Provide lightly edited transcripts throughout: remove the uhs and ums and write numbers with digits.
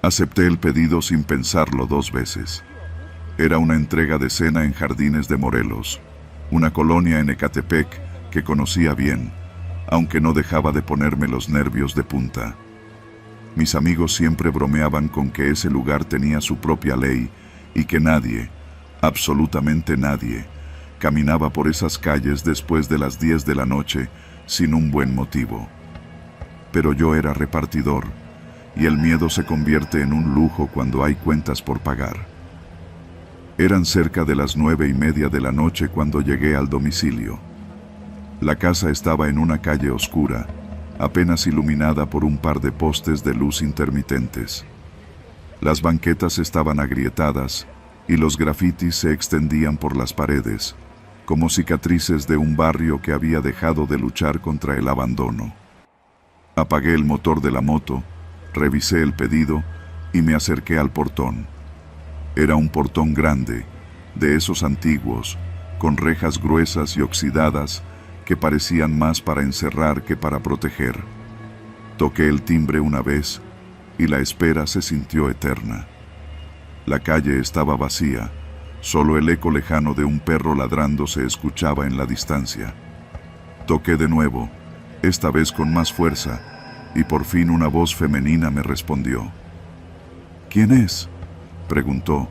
Acepté el pedido sin pensarlo 2 veces. Era una entrega de cena en Jardines de Morelos, una colonia en Ecatepec que conocía bien, aunque no dejaba de ponerme los nervios de punta. Mis amigos siempre bromeaban con que ese lugar tenía su propia ley y que nadie, absolutamente nadie, caminaba por esas calles después de las 10 de la noche sin un buen motivo. Pero yo era repartidor, y el miedo se convierte en un lujo cuando hay cuentas por pagar. Eran cerca de las 9:30 de la noche cuando llegué al domicilio. La casa estaba en una calle oscura, apenas iluminada por un par de postes de luz intermitentes. Las banquetas estaban agrietadas y los grafitis se extendían por las paredes, como cicatrices de un barrio que había dejado de luchar contra el abandono. Apagué el motor de la moto, revisé el pedido y me acerqué al portón. Era un portón grande, de esos antiguos, con rejas gruesas y oxidadas que parecían más para encerrar que para proteger. Toqué el timbre una vez y la espera se sintió eterna. La calle estaba vacía, solo el eco lejano de un perro ladrando se escuchaba en la distancia. Toqué de nuevo, esta vez con más fuerza, y por fin una voz femenina me respondió. ¿Quién es?, preguntó.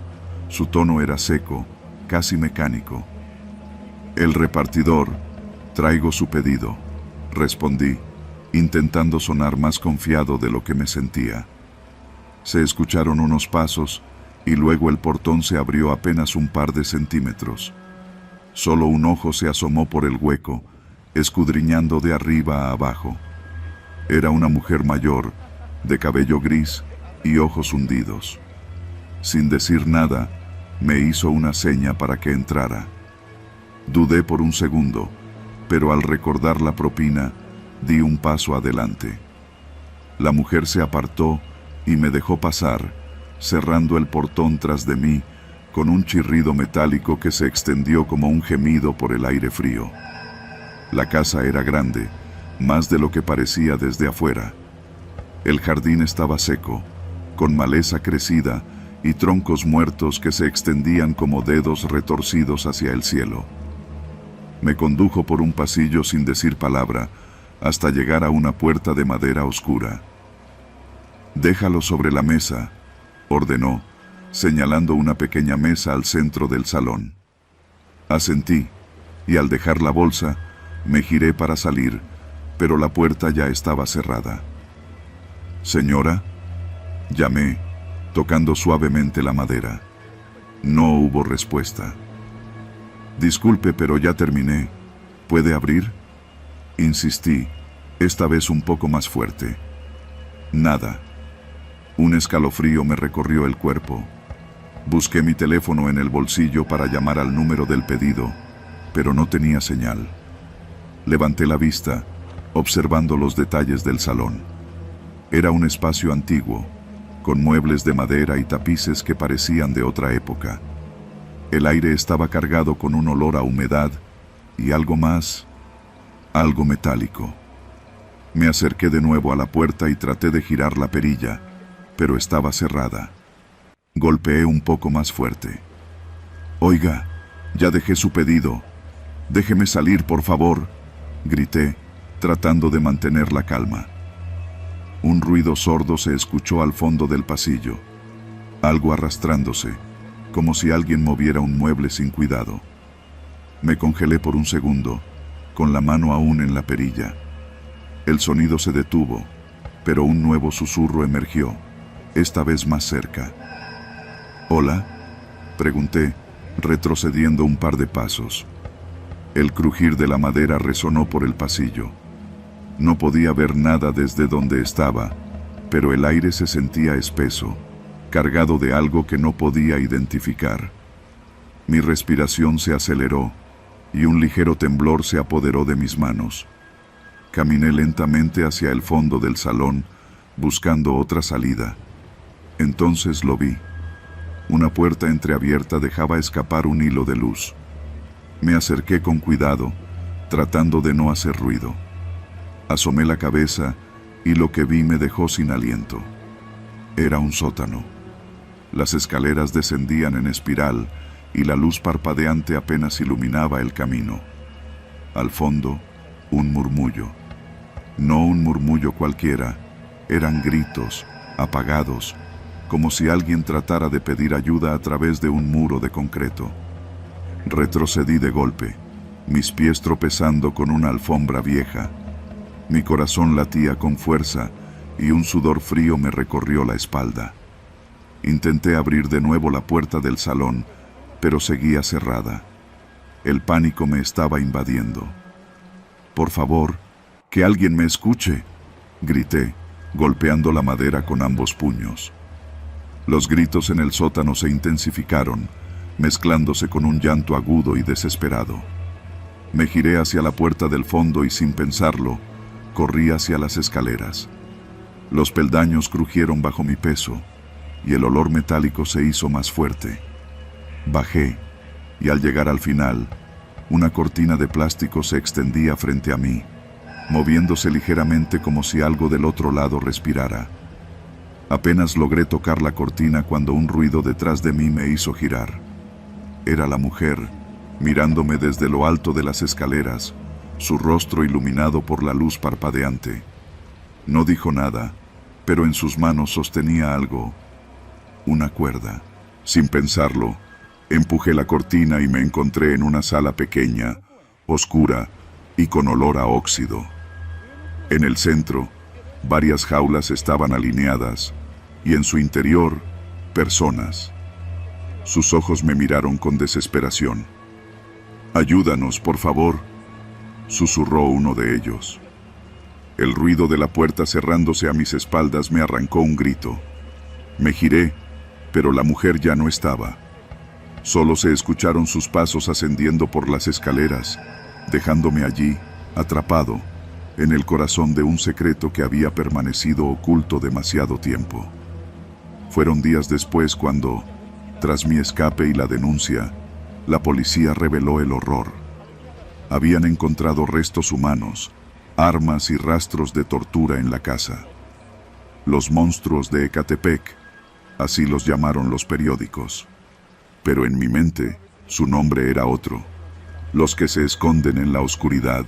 Su tono era seco, casi mecánico. El repartidor. Traigo su pedido, respondí, intentando sonar más confiado de lo que me sentía. Se escucharon unos pasos y luego el portón se abrió apenas un par de centímetros. Solo un ojo se asomó por el hueco, escudriñando de arriba a abajo. Era una mujer mayor, de cabello gris y ojos hundidos. Sin decir nada, me hizo una seña para que entrara. Dudé por un segundo, pero al recordar la propina, di un paso adelante. La mujer se apartó y me dejó pasar, cerrando el portón tras de mí, con un chirrido metálico que se extendió como un gemido por el aire frío. La casa era grande, más de lo que parecía desde afuera. El jardín estaba seco, con maleza crecida y troncos muertos que se extendían como dedos retorcidos hacia el cielo. Me condujo por un pasillo sin decir palabra, hasta llegar a una puerta de madera oscura. «Déjalo sobre la mesa», ordenó, señalando una pequeña mesa al centro del salón. Asentí, y al dejar la bolsa, me giré para salir, pero la puerta ya estaba cerrada. «Señora», llamé, tocando suavemente la madera. No hubo respuesta. «Disculpe, pero ya terminé. ¿Puede abrir?», insistí, esta vez un poco más fuerte. Nada. Un escalofrío me recorrió el cuerpo. Busqué mi teléfono en el bolsillo para llamar al número del pedido, pero no tenía señal. Levanté la vista, observando los detalles del salón. Era un espacio antiguo, con muebles de madera y tapices que parecían de otra época. El aire estaba cargado con un olor a humedad y algo más, algo metálico. Me acerqué de nuevo a la puerta y traté de girar la perilla, pero estaba cerrada. Golpeé un poco más fuerte. «Oiga, ya dejé su pedido. Déjeme salir, por favor», grité, tratando de mantener la calma. Un ruido sordo se escuchó al fondo del pasillo, algo arrastrándose, como si alguien moviera un mueble sin cuidado. Me congelé por un segundo, con la mano aún en la perilla. El sonido se detuvo, pero un nuevo susurro emergió, esta vez más cerca. «¿Hola?», pregunté, retrocediendo un par de pasos. El crujir de la madera resonó por el pasillo. No podía ver nada desde donde estaba, pero el aire se sentía espeso, cargado de algo que no podía identificar. Mi respiración se aceleró y un ligero temblor se apoderó de mis manos. Caminé lentamente hacia el fondo del salón, buscando otra salida. Entonces lo vi. Una puerta entreabierta dejaba escapar un hilo de luz. Me acerqué con cuidado, tratando de no hacer ruido. Asomé la cabeza y lo que vi me dejó sin aliento. Era un sótano. Las escaleras descendían en espiral y la luz parpadeante apenas iluminaba el camino. Al fondo, un murmullo. No un murmullo cualquiera, eran gritos, apagados, como si alguien tratara de pedir ayuda a través de un muro de concreto. Retrocedí de golpe, mis pies tropezando con una alfombra vieja. Mi corazón latía con fuerza y un sudor frío me recorrió la espalda. Intenté abrir de nuevo la puerta del salón, pero seguía cerrada. El pánico me estaba invadiendo. «Por favor, que alguien me escuche», grité, golpeando la madera con ambos puños. Los gritos en el sótano se intensificaron, mezclándose con un llanto agudo y desesperado. Me giré hacia la puerta del fondo y sin pensarlo, corrí hacia las escaleras. Los peldaños crujieron bajo mi peso y el olor metálico se hizo más fuerte. Bajé y al llegar al final, una cortina de plástico se extendía frente a mí, moviéndose ligeramente como si algo del otro lado respirara. Apenas logré tocar la cortina cuando un ruido detrás de mí me hizo girar. Era la mujer, mirándome desde lo alto de las escaleras, su rostro iluminado por la luz parpadeante. No dijo nada, pero en sus manos sostenía algo, una cuerda. Sin pensarlo, empujé la cortina y me encontré en una sala pequeña, oscura y con olor a óxido. En el centro, varias jaulas estaban alineadas y en su interior, personas. Sus ojos me miraron con desesperación. «Ayúdanos, por favor», susurró uno de ellos. El ruido de la puerta cerrándose a mis espaldas me arrancó un grito. Me giré, pero la mujer ya no estaba. Solo se escucharon sus pasos ascendiendo por las escaleras, dejándome allí, atrapado, en el corazón de un secreto que había permanecido oculto demasiado tiempo. Fueron días después cuando, tras mi escape y la denuncia, la policía reveló el horror. Habían encontrado restos humanos, armas y rastros de tortura en la casa. Los monstruos de Ecatepec, así los llamaron los periódicos. Pero en mi mente, su nombre era otro: los que se esconden en la oscuridad.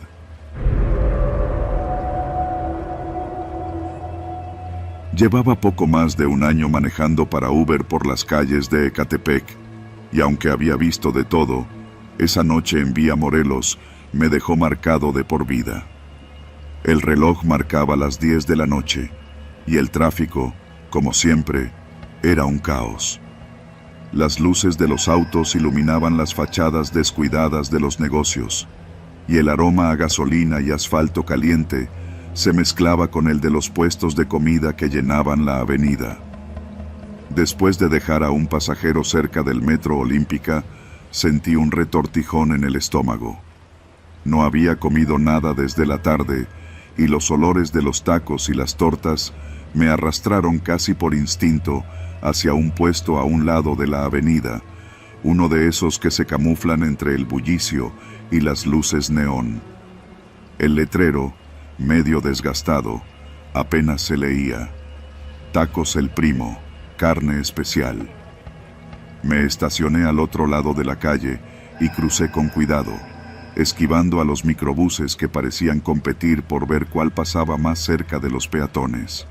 Llevaba poco más de un año manejando para Uber por las calles de Ecatepec, y aunque había visto de todo, esa noche en Vía Morelos me dejó marcado de por vida. El reloj marcaba las 10 de la noche, y el tráfico, como siempre, era un caos. Las luces de los autos iluminaban las fachadas descuidadas de los negocios, y el aroma a gasolina y asfalto caliente se mezclaba con el de los puestos de comida que llenaban la avenida. Después de dejar a un pasajero cerca del Metro Olímpica, sentí un retortijón en el estómago. No había comido nada desde la tarde, y los olores de los tacos y las tortas me arrastraron casi por instinto hacia un puesto a un lado de la avenida, uno de esos que se camuflan entre el bullicio y las luces neón. El letrero, medio desgastado, apenas se leía: Tacos El Primo, carne especial. Me estacioné al otro lado de la calle y crucé con cuidado, esquivando a los microbuses que parecían competir por ver cuál pasaba más cerca de los peatones.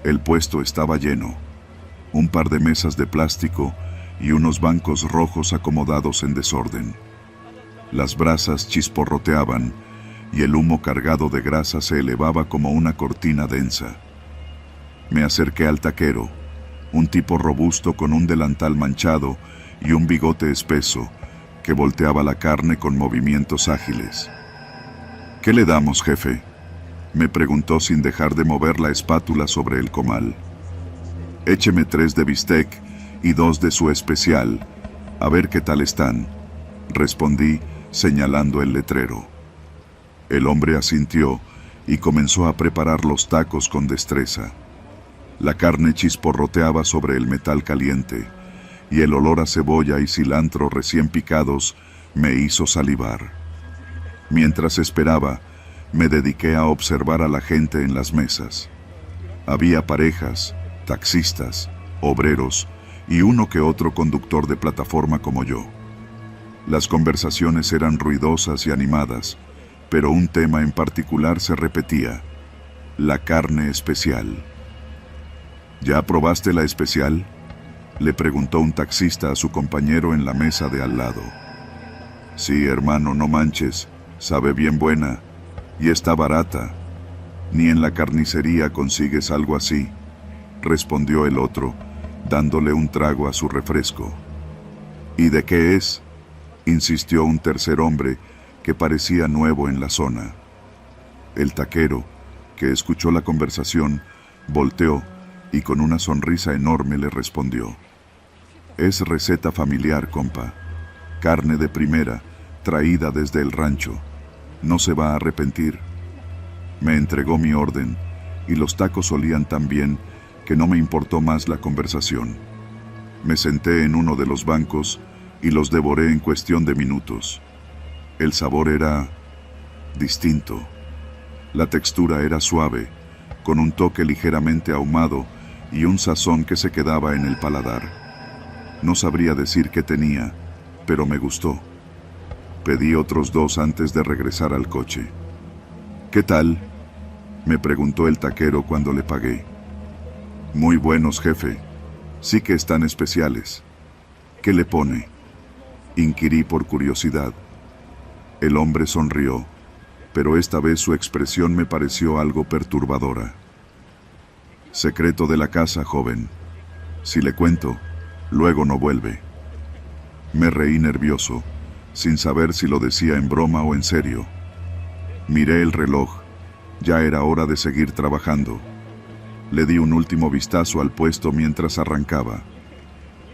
El puesto estaba lleno. Un par de mesas de plástico y unos bancos rojos acomodados en desorden. Las brasas chisporroteaban y el humo cargado de grasa se elevaba como una cortina densa. Me acerqué al taquero, un tipo robusto con un delantal manchado y un bigote espeso, que volteaba la carne con movimientos ágiles. «¿Qué le damos, jefe?», me preguntó sin dejar de mover la espátula sobre el comal. «Écheme 3 de bistec y 2 de su especial, a ver qué tal están», respondí, señalando el letrero. El hombre asintió y comenzó a preparar los tacos con destreza. La carne chisporroteaba sobre el metal caliente, y el olor a cebolla y cilantro recién picados me hizo salivar. Mientras esperaba, me dediqué a observar a la gente en las mesas. Había parejas, taxistas, obreros y uno que otro conductor de plataforma como yo. Las conversaciones eran ruidosas y animadas, pero un tema en particular se repetía: la carne especial. ¿Ya probaste la especial?, le preguntó un taxista a su compañero en la mesa de al lado. Sí, hermano, no manches, sabe bien buena, y está barata. Ni en la carnicería consigues algo así, respondió el otro, dándole un trago a su refresco. ¿Y de qué es?, insistió un tercer hombre que parecía nuevo en la zona. El taquero, que escuchó la conversación, volteó y con una sonrisa enorme le respondió: es receta familiar, compa. Carne de primera, traída desde el rancho. No se va a arrepentir. Me entregó mi orden y los tacos olían tan bien que no me importó más la conversación. Me senté en uno de los bancos y los devoré en cuestión de minutos. El sabor era distinto. La textura era suave, con un toque ligeramente ahumado y un sazón que se quedaba en el paladar. No sabría decir qué tenía, pero me gustó. Pedí otros 2 antes de regresar al coche. ¿Qué tal?, me preguntó el taquero cuando le pagué. Muy buenos, jefe. Sí que están especiales. ¿Qué le pone?, inquirí por curiosidad. El hombre sonrió, pero esta vez su expresión me pareció algo perturbadora. Secreto de la casa, joven. Si le cuento, luego no vuelve. Me reí nervioso, sin saber si lo decía en broma o en serio. Miré el reloj. Ya era hora de seguir trabajando. Le di un último vistazo al puesto mientras arrancaba.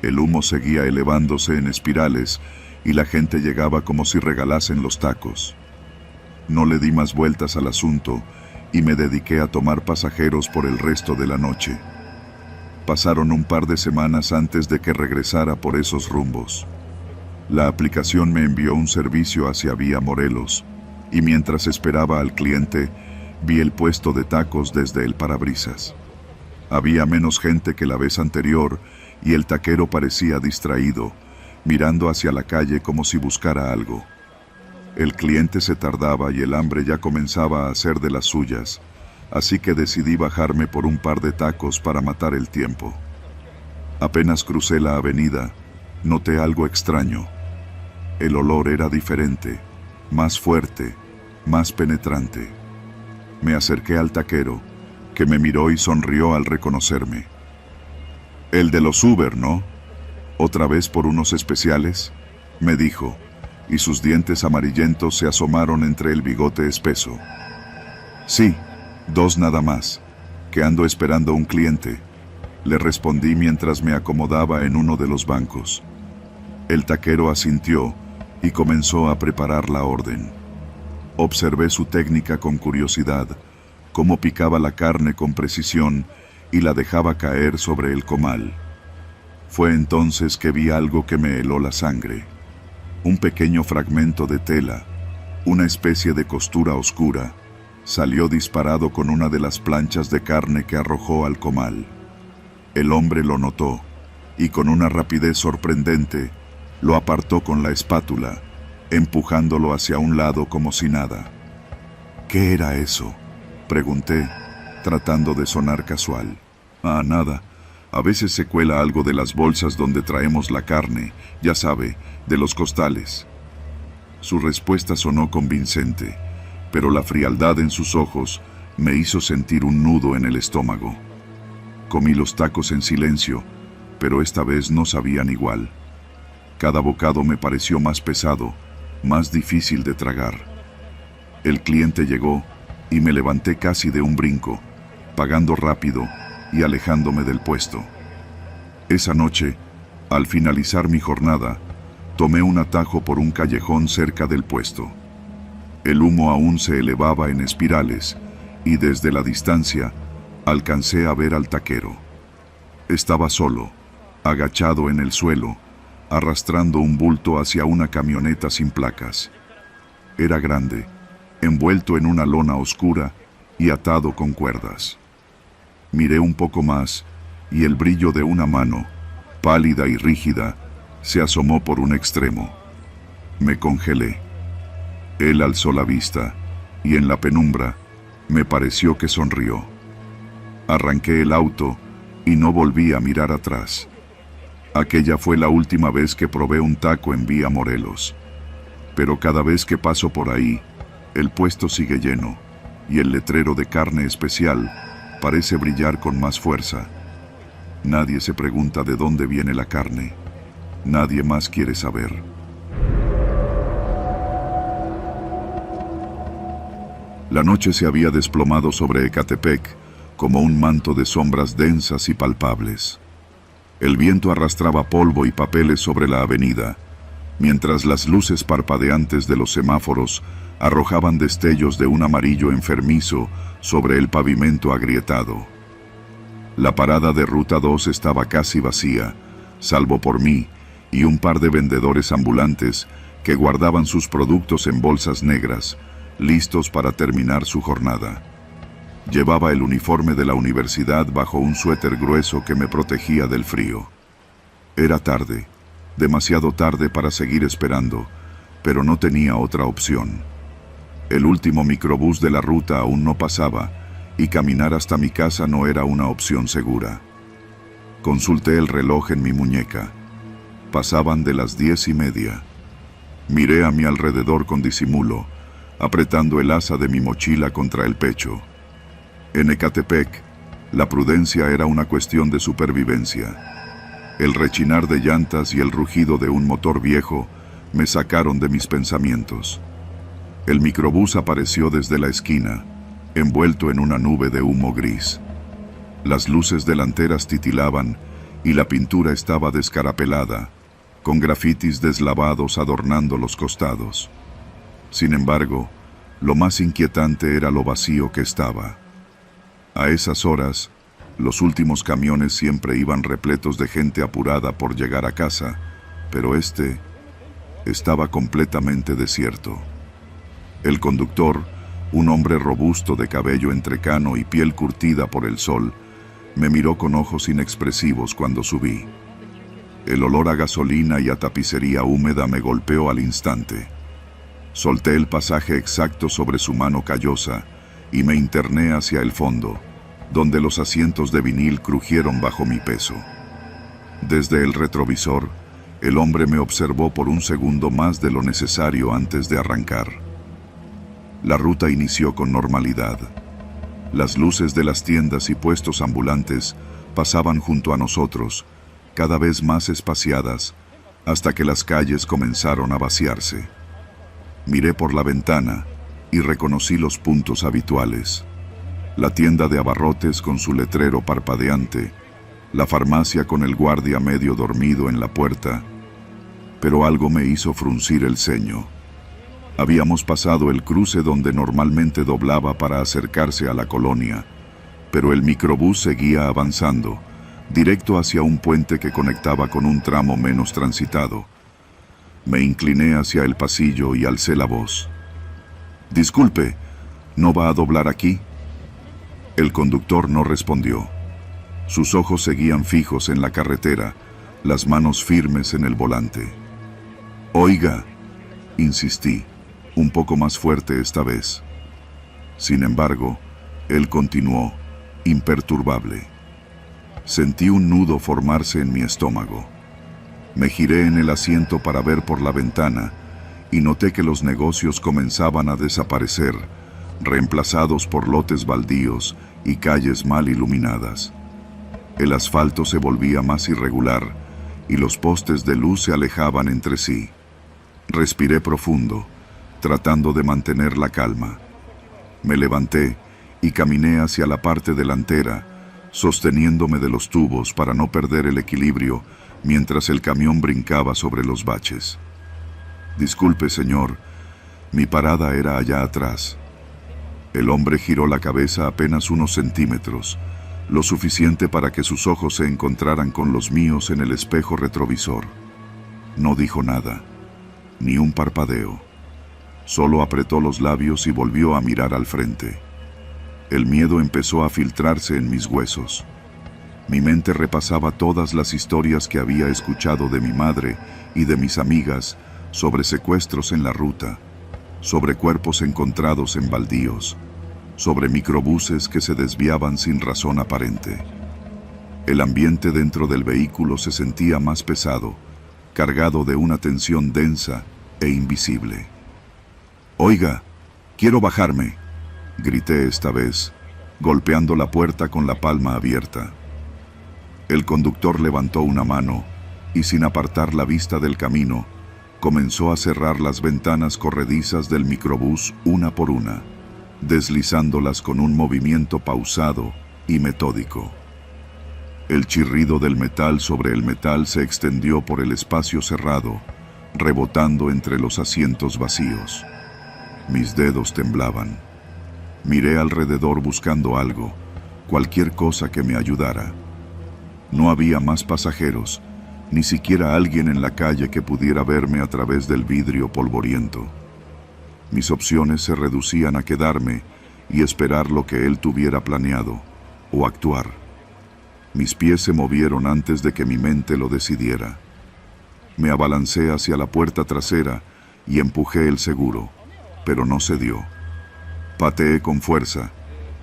El humo seguía elevándose en espirales y la gente llegaba como si regalasen los tacos. No le di más vueltas al asunto y me dediqué a tomar pasajeros por el resto de la noche. Pasaron un par de semanas antes de que regresara por esos rumbos. La aplicación me envió un servicio hacia Vía Morelos y mientras esperaba al cliente, vi el puesto de tacos desde el parabrisas. Había menos gente que la vez anterior y el taquero parecía distraído, mirando hacia la calle como si buscara algo. El cliente se tardaba y el hambre ya comenzaba a hacer de las suyas, así que decidí bajarme por un par de tacos para matar el tiempo. Apenas crucé la avenida, noté algo extraño. El olor era diferente, más fuerte, más penetrante. Me acerqué al taquero, que me miró y sonrió al reconocerme. «El de los Uber, ¿no? ¿Otra vez por unos especiales?», me dijo, y sus dientes amarillentos se asomaron entre el bigote espeso. «Sí, 2 nada más, que ando esperando un cliente», le respondí mientras me acomodaba en uno de los bancos. El taquero asintió y comenzó a preparar la orden. Observé su técnica con curiosidad, cómo picaba la carne con precisión y la dejaba caer sobre el comal. Fue entonces que vi algo que me heló la sangre. Un pequeño fragmento de tela, una especie de costura oscura, salió disparado con una de las planchas de carne que arrojó al comal. El hombre lo notó y con una rapidez sorprendente lo apartó con la espátula, empujándolo hacia un lado como si nada. «¿Qué era eso?», pregunté, tratando de sonar casual. «Ah, nada. A veces se cuela algo de las bolsas donde traemos la carne, ya sabe, de los costales». Su respuesta sonó convincente, pero la frialdad en sus ojos me hizo sentir un nudo en el estómago. Comí los tacos en silencio, pero esta vez no sabían igual. Cada bocado me pareció más pesado, más difícil de tragar. El cliente llegó y me levanté casi de un brinco, pagando rápido y alejándome del puesto. Esa noche, al finalizar mi jornada, tomé un atajo por un callejón cerca del puesto. El humo aún se elevaba en espirales y desde la distancia alcancé a ver al taquero. Estaba solo, agachado en el suelo, arrastrando un bulto hacia una camioneta sin placas. Era grande, envuelto en una lona oscura y atado con cuerdas. Miré un poco más y el brillo de una mano, pálida y rígida, se asomó por un extremo. Me congelé. Él alzó la vista, y en la penumbra, me pareció que sonrió. Arranqué el auto y no volví a mirar atrás. Aquella fue la última vez que probé un taco en Vía Morelos. Pero cada vez que paso por ahí, el puesto sigue lleno, y el letrero de carne especial parece brillar con más fuerza. Nadie se pregunta de dónde viene la carne. Nadie más quiere saber. La noche se había desplomado sobre Ecatepec como un manto de sombras densas y palpables. El viento arrastraba polvo y papeles sobre la avenida, mientras las luces parpadeantes de los semáforos arrojaban destellos de un amarillo enfermizo sobre el pavimento agrietado. La parada de Ruta 2 estaba casi vacía, salvo por mí y un par de vendedores ambulantes que guardaban sus productos en bolsas negras, listos para terminar su jornada. Llevaba el uniforme de la universidad bajo un suéter grueso que me protegía del frío. Era tarde, demasiado tarde para seguir esperando, pero no tenía otra opción. El último microbús de la ruta aún no pasaba, y caminar hasta mi casa no era una opción segura. Consulté el reloj en mi muñeca. Pasaban de las 10:30. Miré a mi alrededor con disimulo, apretando el asa de mi mochila contra el pecho. En Ecatepec, la prudencia era una cuestión de supervivencia. El rechinar de llantas y el rugido de un motor viejo me sacaron de mis pensamientos. El microbús apareció desde la esquina, envuelto en una nube de humo gris. Las luces delanteras titilaban y la pintura estaba descarapelada, con grafitis deslavados adornando los costados. Sin embargo, lo más inquietante era lo vacío que estaba. A esas horas, los últimos camiones siempre iban repletos de gente apurada por llegar a casa, pero este estaba completamente desierto. El conductor, un hombre robusto de cabello entrecano y piel curtida por el sol, me miró con ojos inexpresivos cuando subí. El olor a gasolina y a tapicería húmeda me golpeó al instante. Solté el pasaje exacto sobre su mano callosa y me interné hacia el fondo, donde los asientos de vinil crujieron bajo mi peso. Desde el retrovisor, el hombre me observó por un segundo más de lo necesario antes de arrancar. La ruta inició con normalidad. Las luces de las tiendas y puestos ambulantes pasaban junto a nosotros, cada vez más espaciadas, hasta que las calles comenzaron a vaciarse. Miré por la ventana y reconocí los puntos habituales. La tienda de abarrotes con su letrero parpadeante, la farmacia con el guardia medio dormido en la puerta, pero algo me hizo fruncir el ceño. Habíamos pasado el cruce donde normalmente doblaba para acercarse a la colonia, pero el microbús seguía avanzando, directo hacia un puente que conectaba con un tramo menos transitado. Me incliné hacia el pasillo y alcé la voz. «Disculpe, ¿no va a doblar aquí?» El conductor no respondió. Sus ojos seguían fijos en la carretera, las manos firmes en el volante. «Oiga», insistí, un poco más fuerte esta vez. Sin embargo, él continuó, imperturbable. Sentí un nudo formarse en mi estómago. Me giré en el asiento para ver por la ventana y noté que los negocios comenzaban a desaparecer, reemplazados por lotes baldíos y calles mal iluminadas. El asfalto se volvía más irregular y los postes de luz se alejaban entre sí. Respiré profundo, tratando de mantener la calma. Me levanté y caminé hacia la parte delantera, sosteniéndome de los tubos para no perder el equilibrio mientras el camión brincaba sobre los baches. «Disculpe, señor, mi parada era allá atrás». El hombre giró la cabeza apenas unos centímetros, lo suficiente para que sus ojos se encontraran con los míos en el espejo retrovisor. No dijo nada, ni un parpadeo. Solo apretó los labios y volvió a mirar al frente. El miedo empezó a filtrarse en mis huesos. Mi mente repasaba todas las historias que había escuchado de mi madre y de mis amigas sobre secuestros en la ruta, sobre cuerpos encontrados en baldíos, sobre microbuses que se desviaban sin razón aparente. El ambiente dentro del vehículo se sentía más pesado, cargado de una tensión densa e invisible. «Oiga, quiero bajarme», grité esta vez, golpeando la puerta con la palma abierta. El conductor levantó una mano y, sin apartar la vista del camino, comenzó a cerrar las ventanas corredizas del microbús una por una, deslizándolas con un movimiento pausado y metódico. El chirrido del metal sobre el metal se extendió por el espacio cerrado, rebotando entre los asientos vacíos. Mis dedos temblaban. Miré alrededor buscando algo, cualquier cosa que me ayudara. No había más pasajeros, ni siquiera alguien en la calle que pudiera verme a través del vidrio polvoriento. Mis opciones se reducían a quedarme y esperar lo que él tuviera planeado, o actuar. Mis pies se movieron antes de que mi mente lo decidiera. Me abalancé hacia la puerta trasera y empujé el seguro, pero no se dio. Pateé con fuerza,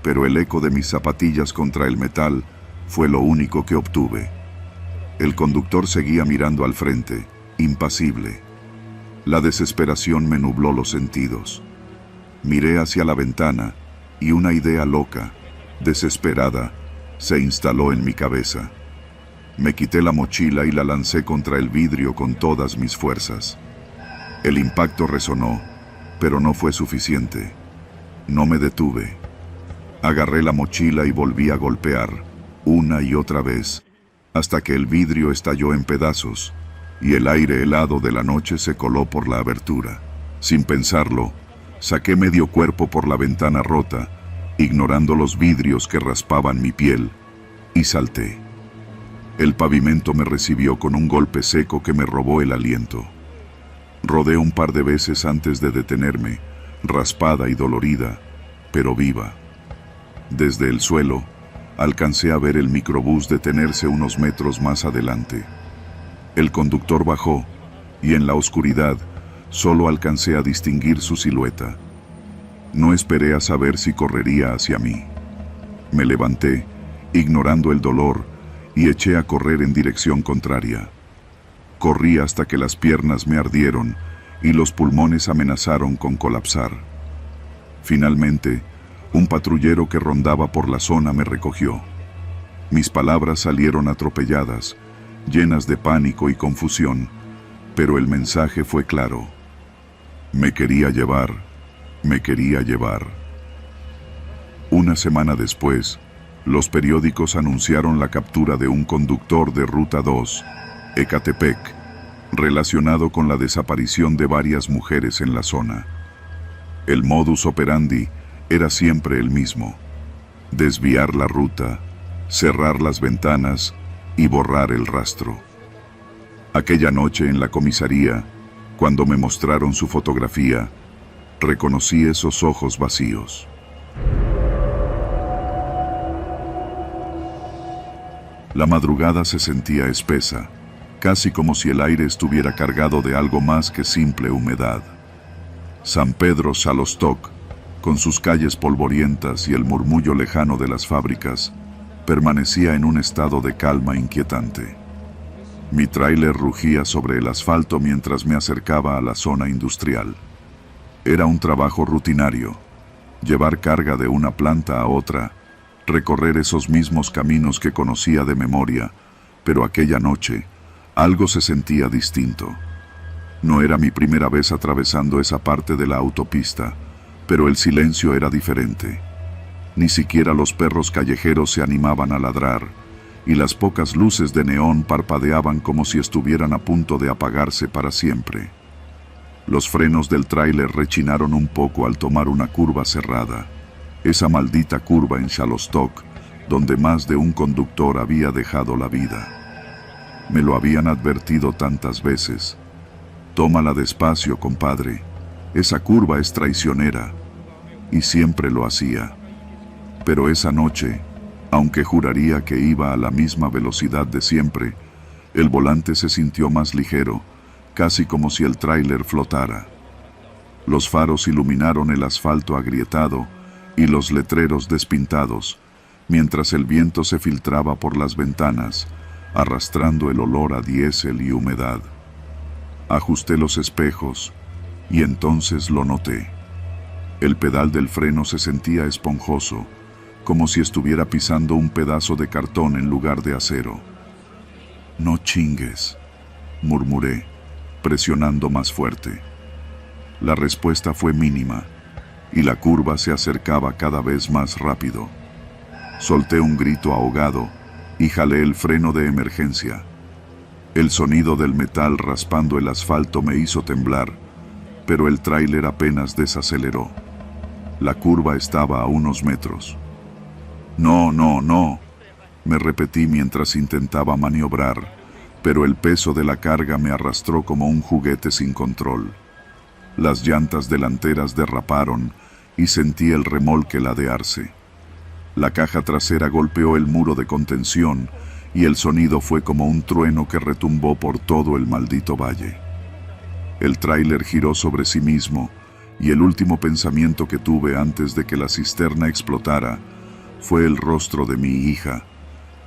pero el eco de mis zapatillas contra el metal fue lo único que obtuve. El conductor seguía mirando al frente, impasible. La desesperación me nubló los sentidos. Miré hacia la ventana y una idea loca, desesperada, se instaló en mi cabeza. Me quité la mochila y la lancé contra el vidrio con todas mis fuerzas. El impacto resonó, pero no fue suficiente. No me detuve. Agarré la mochila y volví a golpear, una y otra vez, hasta que el vidrio estalló en pedazos y el aire helado de la noche se coló por la abertura. Sin pensarlo, saqué medio cuerpo por la ventana rota, ignorando los vidrios que raspaban mi piel, y salté. El pavimento me recibió con un golpe seco que me robó el aliento. Rodé un par de veces antes de detenerme, raspada y dolorida, pero viva. Desde el suelo, alcancé a ver el microbús detenerse unos metros más adelante. El conductor bajó, y en la oscuridad, solo alcancé a distinguir su silueta. No esperé a saber si correría hacia mí. Me levanté, ignorando el dolor, y eché a correr en dirección contraria. Corrí hasta que las piernas me ardieron y los pulmones amenazaron con colapsar. Finalmente, un patrullero que rondaba por la zona me recogió. Mis palabras salieron atropelladas, llenas de pánico y confusión, pero el mensaje fue claro. Me quería llevar, me quería llevar. Una semana después, los periódicos anunciaron la captura de un conductor de Ruta 2, Ecatepec, relacionado con la desaparición de varias mujeres en la zona. El modus operandi era siempre el mismo: desviar la ruta, cerrar las ventanas y borrar el rastro. Aquella noche en la comisaría, cuando me mostraron su fotografía, reconocí esos ojos vacíos. La madrugada se sentía espesa, casi como si el aire estuviera cargado de algo más que simple humedad. San Pedro Xalostok, con sus calles polvorientas y el murmullo lejano de las fábricas, permanecía en un estado de calma inquietante. Mi tráiler rugía sobre el asfalto mientras me acercaba a la zona industrial. Era un trabajo rutinario: llevar carga de una planta a otra, recorrer esos mismos caminos que conocía de memoria, pero aquella noche algo se sentía distinto. No era mi primera vez atravesando esa parte de la autopista, pero el silencio era diferente. Ni siquiera los perros callejeros se animaban a ladrar, y las pocas luces de neón parpadeaban como si estuvieran a punto de apagarse para siempre. Los frenos del tráiler rechinaron un poco al tomar una curva cerrada, esa maldita curva en Xalostok, donde más de un conductor había dejado la vida. Me lo habían advertido tantas veces. Tómala despacio, compadre. Esa curva es traicionera. Y siempre lo hacía. Pero esa noche, Aunque juraría que iba a la misma velocidad de siempre, el volante se sintió más ligero, casi como si el tráiler flotara. Los faros iluminaron el asfalto agrietado y los letreros despintados, mientras el viento se filtraba por las ventanas, arrastrando el olor a diésel y humedad. Ajusté los espejos y entonces lo noté. El pedal del freno se sentía esponjoso, como si estuviera pisando un pedazo de cartón en lugar de acero. «No chingues», murmuré, presionando más fuerte. La respuesta fue mínima, y la curva se acercaba cada vez más rápido. Solté un grito ahogado y jalé el freno de emergencia. El sonido del metal raspando el asfalto me hizo temblar, pero el tráiler apenas desaceleró. La curva estaba a unos metros. «No, no, no», me repetí mientras intentaba maniobrar, pero el peso de la carga me arrastró como un juguete sin control. Las llantas delanteras derraparon y sentí el remolque ladearse. La caja trasera golpeó el muro de contención y el sonido fue como un trueno que retumbó por todo el maldito valle. El tráiler giró sobre sí mismo y el último pensamiento que tuve antes de que la cisterna explotara fue el rostro de mi hija,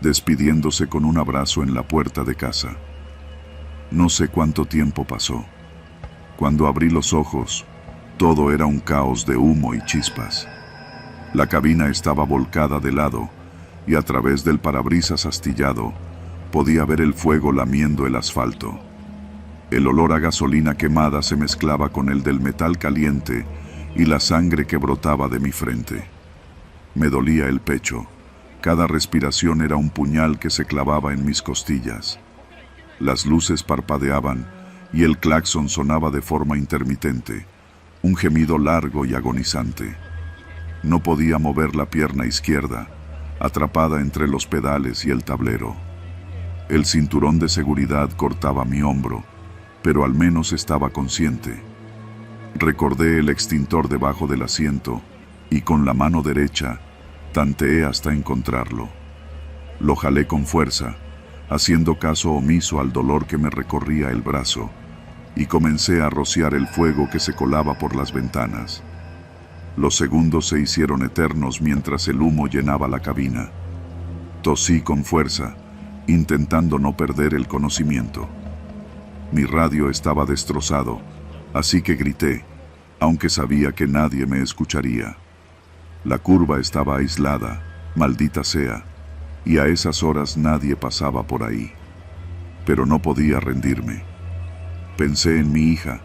despidiéndose con un abrazo en la puerta de casa. No sé cuánto tiempo pasó. Cuando abrí los ojos, todo era un caos de humo y chispas. La cabina estaba volcada de lado y a través del parabrisas astillado podía ver el fuego lamiendo el asfalto. El olor a gasolina quemada se mezclaba con el del metal caliente y la sangre que brotaba de mi frente. Me dolía el pecho. Cada respiración era un puñal que se clavaba en mis costillas. Las luces parpadeaban y el claxon sonaba de forma intermitente, un gemido largo y agonizante. No podía mover la pierna izquierda, atrapada entre los pedales y el tablero. El cinturón de seguridad cortaba mi hombro, pero al menos estaba consciente. Recordé el extintor debajo del asiento y con la mano derecha tanteé hasta encontrarlo. Lo jalé con fuerza, haciendo caso omiso al dolor que me recorría el brazo, y comencé a rociar el fuego que se colaba por las ventanas. Los segundos se hicieron eternos mientras el humo llenaba la cabina. Tosí con fuerza, intentando no perder el conocimiento. Mi radio estaba destrozado, así que grité, aunque sabía que nadie me escucharía. La curva estaba aislada, maldita sea, y a esas horas nadie pasaba por ahí. Pero no podía rendirme. Pensé en mi hija,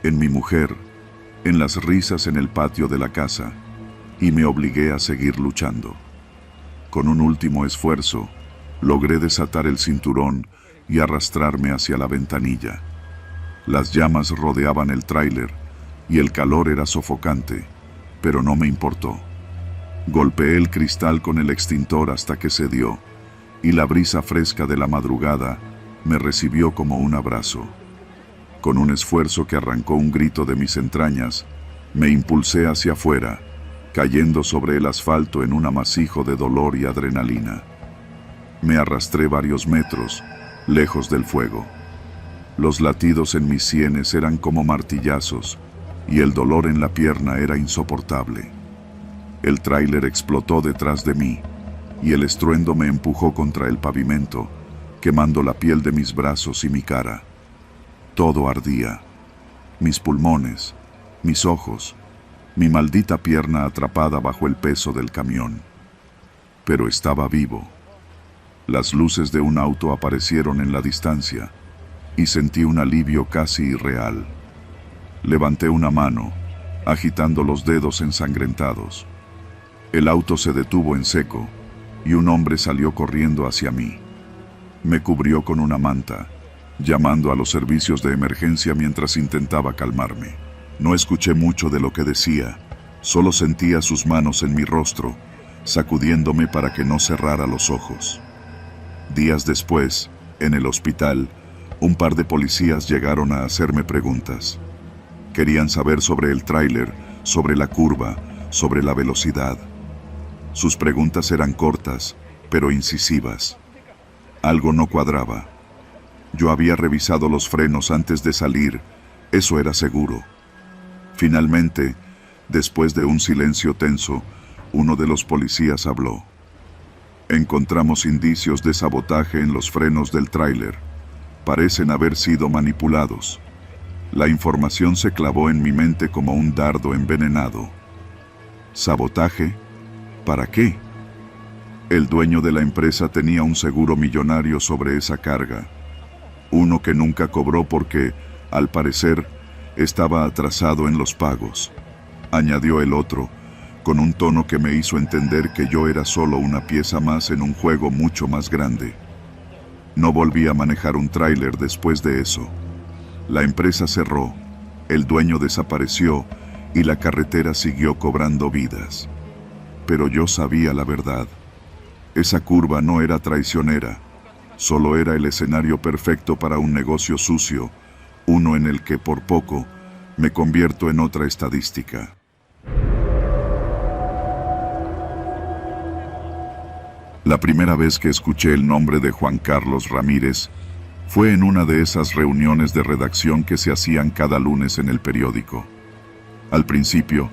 en mi mujer, en las risas en el patio de la casa, y me obligué a seguir luchando. Con un último esfuerzo, logré desatar el cinturón y arrastrarme hacia la ventanilla. Las llamas rodeaban el tráiler y el calor era sofocante, pero no me importó. Golpeé el cristal con el extintor hasta que cedió, y la brisa fresca de la madrugada me recibió como un abrazo. Con un esfuerzo que arrancó un grito de mis entrañas, me impulsé hacia afuera, cayendo sobre el asfalto en un amasijo de dolor y adrenalina. Me arrastré varios metros, lejos del fuego. Los latidos en mis sienes eran como martillazos, y el dolor en la pierna era insoportable. El tráiler explotó detrás de mí, y el estruendo me empujó contra el pavimento, quemando la piel de mis brazos y mi cara. Todo ardía. Mis pulmones, mis ojos, mi maldita pierna atrapada bajo el peso del camión. Pero estaba vivo. Las luces de un auto aparecieron en la distancia, y sentí un alivio casi irreal. Levanté una mano, agitando los dedos ensangrentados. El auto se detuvo en seco, y un hombre salió corriendo hacia mí. Me cubrió con una manta, llamando a los servicios de emergencia mientras intentaba calmarme. No escuché mucho de lo que decía, solo sentía sus manos en mi rostro, sacudiéndome para que no cerrara los ojos. Días después, en el hospital, un par de policías llegaron a hacerme preguntas. Querían saber sobre el tráiler, sobre la curva, sobre la velocidad. Sus preguntas eran cortas, pero incisivas. Algo no cuadraba. Yo había revisado los frenos antes de salir, eso era seguro. Finalmente, después de un silencio tenso, uno de los policías habló. Encontramos indicios de sabotaje en los frenos del tráiler. Parecen haber sido manipulados. La información se clavó en mi mente como un dardo envenenado. ¿Sabotaje? ¿Para qué? El dueño de la empresa tenía un seguro millonario sobre esa carga. Uno que nunca cobró porque, al parecer, estaba atrasado en los pagos. Añadió el otro, con un tono que me hizo entender que yo era solo una pieza más en un juego mucho más grande. No volví a manejar un tráiler después de eso. La empresa cerró, el dueño desapareció y la carretera siguió cobrando vidas. Pero yo sabía la verdad. Esa curva no era traicionera, solo era el escenario perfecto para un negocio sucio, uno en el que por poco me convierto en otra estadística. La primera vez que escuché el nombre de Juan Carlos Ramírez fue en una de esas reuniones de redacción que se hacían cada lunes en el periódico. Al principio,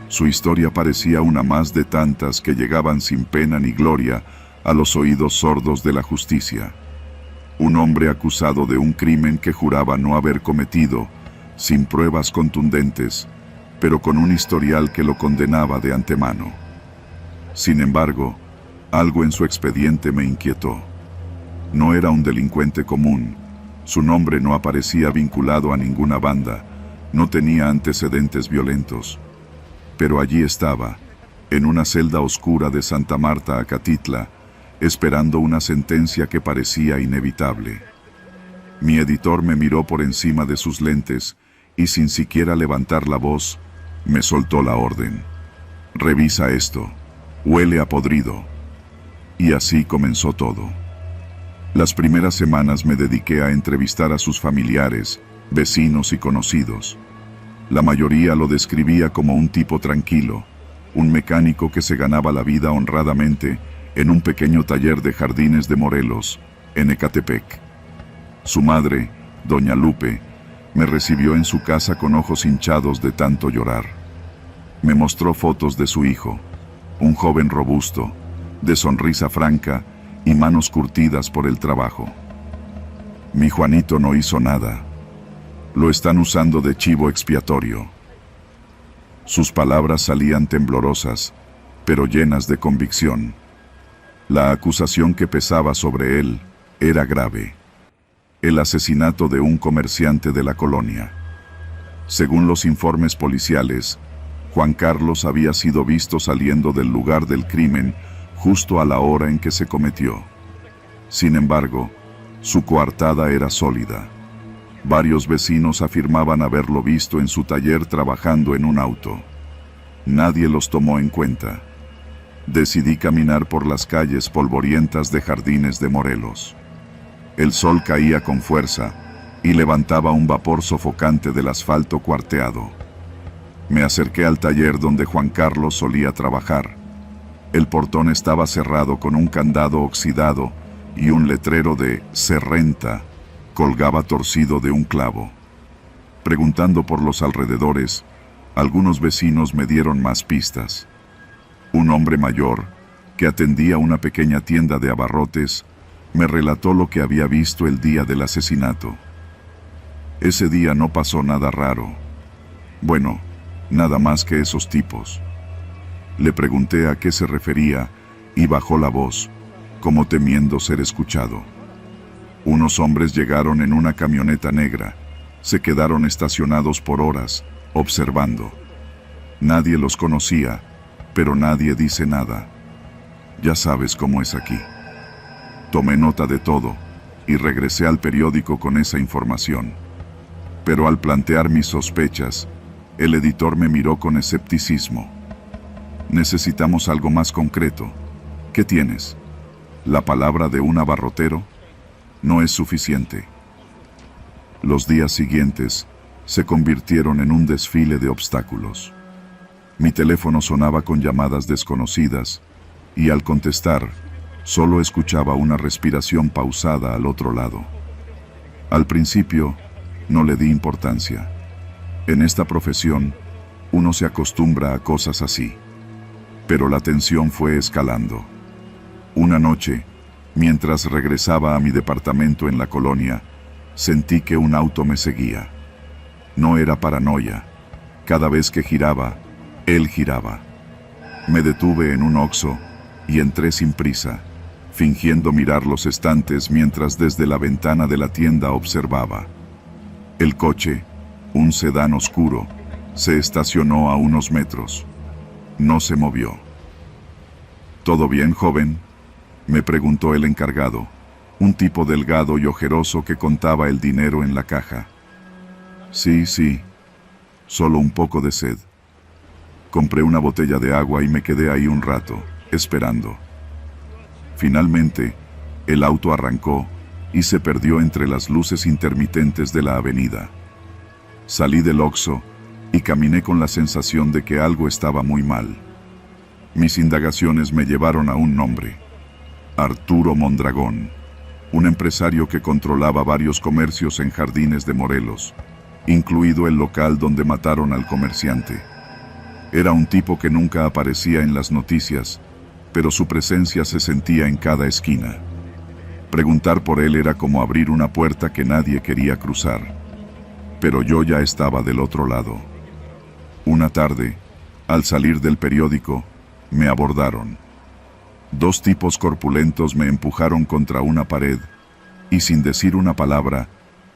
su historia parecía una más de tantas que llegaban sin pena ni gloria a los oídos sordos de la justicia. Un hombre acusado de un crimen que juraba no haber cometido, sin pruebas contundentes, pero con un historial que lo condenaba de antemano. Sin embargo, algo en su expediente me inquietó. No era un delincuente común, su nombre no aparecía vinculado a ninguna banda, no tenía antecedentes violentos. Pero allí estaba, en una celda oscura de Santa Marta, Acatitla, esperando una sentencia que parecía inevitable. Mi editor me miró por encima de sus lentes y sin siquiera levantar la voz, me soltó la orden. Revisa esto, huele a podrido. Y así comenzó todo. Las primeras semanas me dediqué a entrevistar a sus familiares, vecinos y conocidos. La mayoría lo describía como un tipo tranquilo, un mecánico que se ganaba la vida honradamente en un pequeño taller de Jardines de Morelos, en Ecatepec. Su madre, doña Lupe, me recibió en su casa con ojos hinchados de tanto llorar. Me mostró fotos de su hijo, un joven robusto, de sonrisa franca y manos curtidas por el trabajo. Mi Juanito no hizo nada. Lo están usando de chivo expiatorio. Sus palabras salían temblorosas, pero llenas de convicción. La acusación que pesaba sobre él era grave. El asesinato de un comerciante de la colonia. Según los informes policiales, Juan Carlos había sido visto saliendo del lugar del crimen justo a la hora en que se cometió. Sin embargo, su coartada era sólida. Varios vecinos afirmaban haberlo visto en su taller trabajando en un auto. Nadie los tomó en cuenta. Decidí caminar por las calles polvorientas de Jardines de Morelos. El sol caía con fuerza y levantaba un vapor sofocante del asfalto cuarteado. Me acerqué al taller donde Juan Carlos solía trabajar. El portón estaba cerrado con un candado oxidado y un letrero de "Se renta" colgaba torcido de un clavo. Preguntando por los alrededores, algunos vecinos me dieron más pistas. Un hombre mayor, que atendía una pequeña tienda de abarrotes, me relató lo que había visto el día del asesinato. Ese día no pasó nada raro. Bueno, nada más que esos tipos. Le pregunté a qué se refería y bajó la voz, como temiendo ser escuchado. Unos hombres llegaron en una camioneta negra, se quedaron estacionados por horas, observando. Nadie los conocía, pero nadie dice nada. Ya sabes cómo es aquí. Tomé nota de todo y regresé al periódico con esa información. Pero al plantear mis sospechas, el editor me miró con escepticismo. Necesitamos algo más concreto. ¿Qué tienes? ¿La palabra de un abarrotero? No es suficiente. Los días siguientes se convirtieron en un desfile de obstáculos. Mi teléfono sonaba con llamadas desconocidas, y al contestar, solo escuchaba una respiración pausada al otro lado. Al principio, no le di importancia. En esta profesión, uno se acostumbra a cosas así. Pero la tensión fue escalando. Una noche, mientras regresaba a mi departamento en la colonia, sentí que un auto me seguía. No era paranoia. Cada vez que giraba, él giraba. Me detuve en un Oxxo y entré sin prisa, fingiendo mirar los estantes mientras desde la ventana de la tienda observaba. El coche, un sedán oscuro, se estacionó a unos metros. No se movió. ¿Todo bien, joven?, me preguntó el encargado, un tipo delgado y ojeroso que contaba el dinero en la caja. Sí, solo un poco de sed. Compré una botella de agua y me quedé ahí un rato, esperando. Finalmente, el auto arrancó y se perdió entre las luces intermitentes de la avenida. Salí del Oxxo y caminé con la sensación de que algo estaba muy mal. Mis indagaciones me llevaron a un nombre: Arturo Mondragón, un empresario que controlaba varios comercios en Jardines de Morelos, incluido el local donde mataron al comerciante. Era un tipo que nunca aparecía en las noticias, pero su presencia se sentía en cada esquina. Preguntar por él era como abrir una puerta que nadie quería cruzar. Pero yo ya estaba del otro lado. Una tarde, al salir del periódico, me abordaron. Dos tipos corpulentos me empujaron contra una pared y, sin decir una palabra,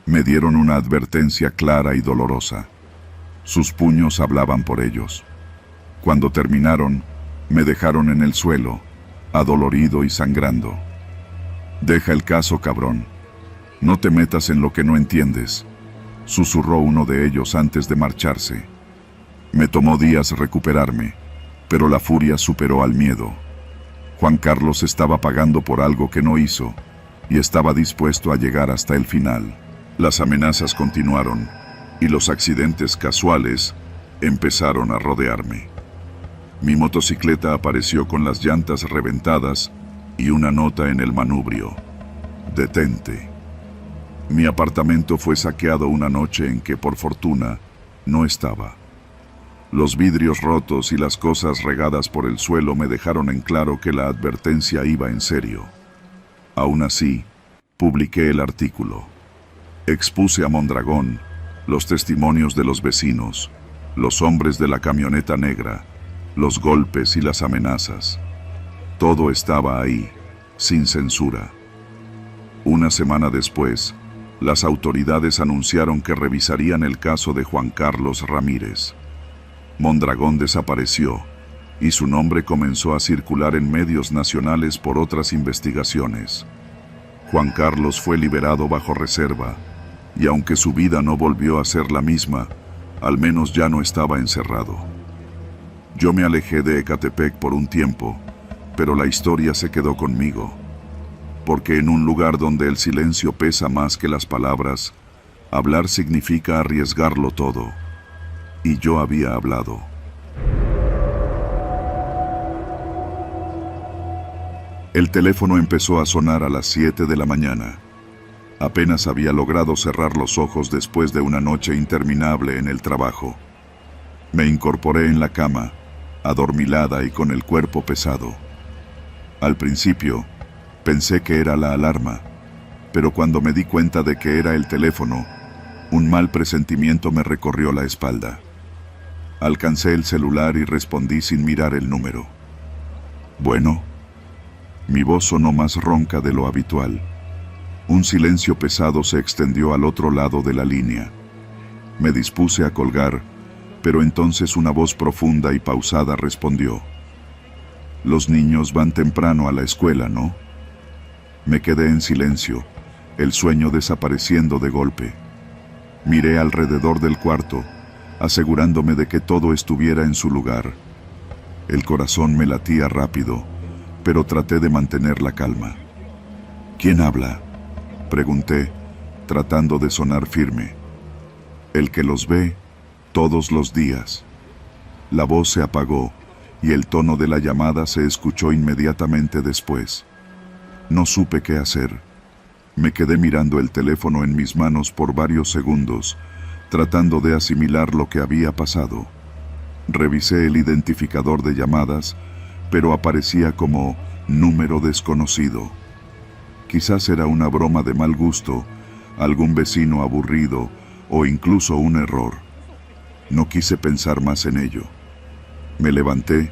me dieron una advertencia clara y dolorosa. Sus puños hablaban por ellos. Cuando terminaron, me dejaron en el suelo, adolorido y sangrando. «Deja el caso, cabrón. No te metas en lo que no entiendes», susurró uno de ellos antes de marcharse. Me tomó días recuperarme, pero la furia superó al miedo. Juan Carlos estaba pagando por algo que no hizo y estaba dispuesto a llegar hasta el final. Las amenazas continuaron y los accidentes casuales empezaron a rodearme. Mi motocicleta apareció con las llantas reventadas y una nota en el manubrio: «Detente». Mi apartamento fue saqueado una noche en que, por fortuna, no estaba. Los vidrios rotos y las cosas regadas por el suelo me dejaron en claro que la advertencia iba en serio. Aún así, publiqué el artículo. Expuse a Mondragón, los testimonios de los vecinos, los hombres de la camioneta negra, los golpes y las amenazas. Todo estaba ahí, sin censura. Una semana después, las autoridades anunciaron que revisarían el caso de Juan Carlos Ramírez. Mondragón desapareció y su nombre comenzó a circular en medios nacionales por otras investigaciones. Juan Carlos fue liberado bajo reserva y, aunque su vida no volvió a ser la misma, al menos ya no estaba encerrado. Yo me alejé de Ecatepec por un tiempo, pero la historia se quedó conmigo. Porque en un lugar donde el silencio pesa más que las palabras, hablar significa arriesgarlo todo. Y yo había hablado. El teléfono empezó a sonar a las 7 de la mañana. Apenas había logrado cerrar los ojos después de una noche interminable en el trabajo. Me incorporé en la cama, adormilada y con el cuerpo pesado. Al principio, pensé que era la alarma, pero cuando me di cuenta de que era el teléfono, un mal presentimiento me recorrió la espalda. Alcancé el celular y respondí sin mirar el número. «Bueno». Mi voz sonó más ronca de lo habitual. Un silencio pesado se extendió al otro lado de la línea. Me dispuse a colgar, pero entonces una voz profunda y pausada respondió: «Los niños van temprano a la escuela, ¿no?». Me quedé en silencio, el sueño desapareciendo de golpe. Miré alrededor del cuarto, asegurándome de que todo estuviera en su lugar. El corazón me latía rápido, pero traté de mantener la calma. «¿Quién habla?», pregunté, tratando de sonar firme. «El que los ve todos los días». La voz se apagó y el tono de la llamada se escuchó inmediatamente después. No supe qué hacer. Me quedé mirando el teléfono en mis manos por varios segundos, tratando de asimilar lo que había pasado. Revisé el identificador de llamadas, pero aparecía como número desconocido. Quizás era una broma de mal gusto, algún vecino aburrido o incluso un error. No quise pensar más en ello. Me levanté,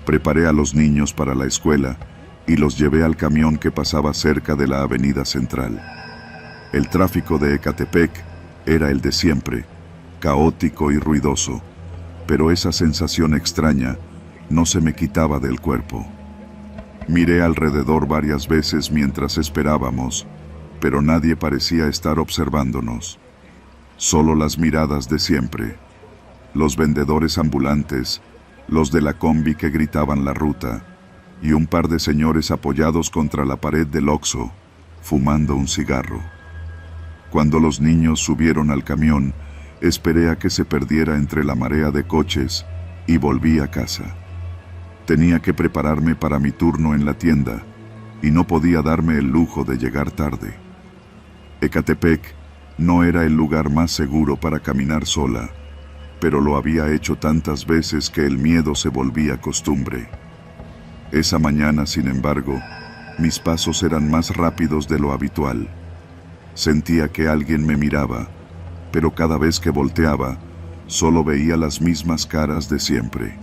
preparé a los niños para la escuela y los llevé al camión que pasaba cerca de la avenida central. El tráfico de Ecatepec era el de siempre, caótico y ruidoso, pero esa sensación extraña no se me quitaba del cuerpo. Miré alrededor varias veces mientras esperábamos, pero nadie parecía estar observándonos. Solo las miradas de siempre. Los vendedores ambulantes, los de la combi que gritaban la ruta, y un par de señores apoyados contra la pared del Oxxo, fumando un cigarro. Cuando los niños subieron al camión, esperé a que se perdiera entre la marea de coches y volví a casa. Tenía que prepararme para mi turno en la tienda y no podía darme el lujo de llegar tarde. Ecatepec no era el lugar más seguro para caminar sola, pero lo había hecho tantas veces que el miedo se volvía costumbre. Esa mañana, sin embargo, mis pasos eran más rápidos de lo habitual. Sentía que alguien me miraba, pero cada vez que volteaba, solo veía las mismas caras de siempre.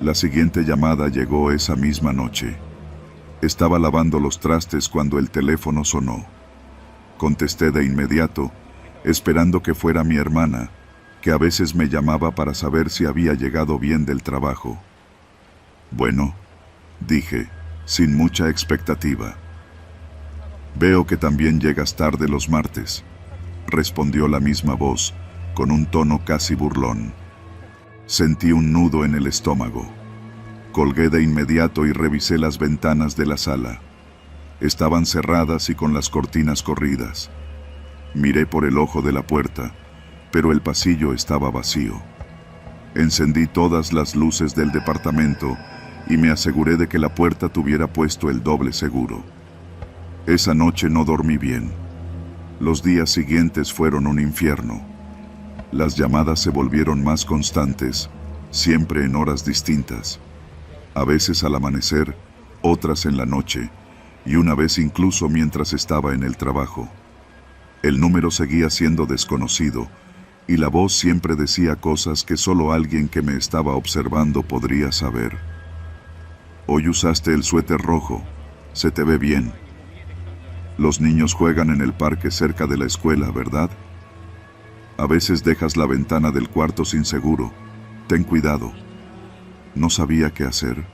La siguiente llamada llegó esa misma noche. Estaba lavando los trastes cuando el teléfono sonó. Contesté de inmediato, esperando que fuera mi hermana, que a veces me llamaba para saber si había llegado bien del trabajo. Bueno, dije, sin mucha expectativa. Veo que también llegas tarde los martes, respondió la misma voz, con un tono casi burlón. Sentí un nudo en el estómago. Colgué de inmediato y revisé las ventanas de la sala. Estaban cerradas y con las cortinas corridas. Miré por el ojo de la puerta, pero el pasillo estaba vacío. Encendí todas las luces del departamento y me aseguré de que la puerta tuviera puesto el doble seguro. Esa noche no dormí bien. Los días siguientes fueron un infierno. Las llamadas se volvieron más constantes, siempre en horas distintas. A veces al amanecer, otras en la noche, y una vez incluso mientras estaba en el trabajo. El número seguía siendo desconocido, y la voz siempre decía cosas que solo alguien que me estaba observando podría saber. Hoy usaste el suéter rojo, se te ve bien. Los niños juegan en el parque cerca de la escuela, ¿verdad? A veces dejas la ventana del cuarto sin seguro. Ten cuidado. No sabía qué hacer.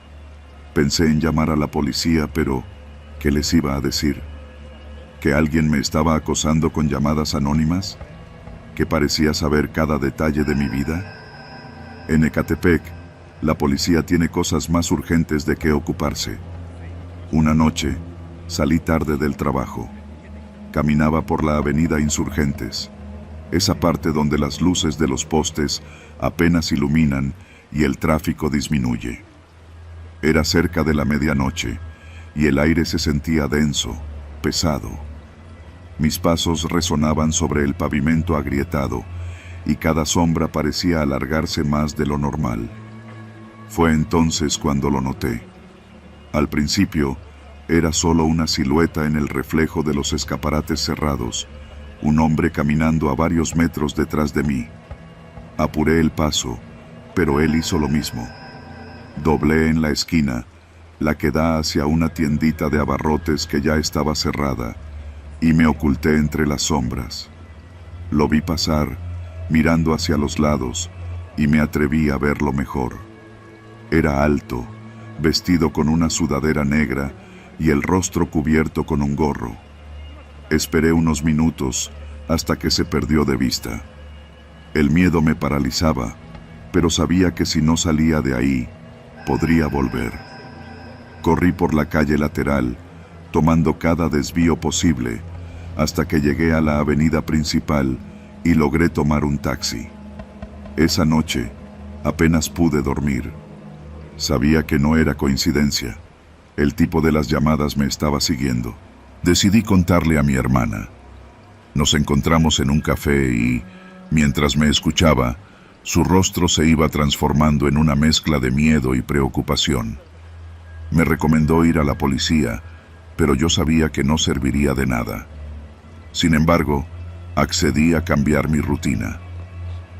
Pensé en llamar a la policía, pero ¿qué les iba a decir? ¿Que alguien me estaba acosando con llamadas anónimas? ¿Que parecía saber cada detalle de mi vida? En Ecatepec, la policía tiene cosas más urgentes de qué ocuparse. Una noche, salí tarde del trabajo. Caminaba por la avenida Insurgentes, esa parte donde las luces de los postes apenas iluminan y el tráfico disminuye. Era cerca de la medianoche y el aire se sentía denso, pesado. Mis pasos resonaban sobre el pavimento agrietado y cada sombra parecía alargarse más de lo normal. Fue entonces cuando lo noté. Al principio, era solo una silueta en el reflejo de los escaparates cerrados, un hombre caminando a varios metros detrás de mí. Apuré el paso, pero él hizo lo mismo. Doblé en la esquina, la que da hacia una tiendita de abarrotes que ya estaba cerrada, y me oculté entre las sombras. Lo vi pasar, mirando hacia los lados, y me atreví a verlo mejor. Era alto, vestido con una sudadera negra y el rostro cubierto con un gorro. Esperé unos minutos hasta que se perdió de vista. El miedo me paralizaba, pero sabía que si no salía de ahí, podría volver. Corrí por la calle lateral, tomando cada desvío posible, hasta que llegué a la avenida principal y logré tomar un taxi. Esa noche, apenas pude dormir. Sabía que no era coincidencia. El tipo de las llamadas me estaba siguiendo. Decidí contarle a mi hermana. Nos encontramos en un café y, mientras me escuchaba, su rostro se iba transformando en una mezcla de miedo y preocupación. Me recomendó ir a la policía, pero yo sabía que no serviría de nada. Sin embargo, accedí a cambiar mi rutina.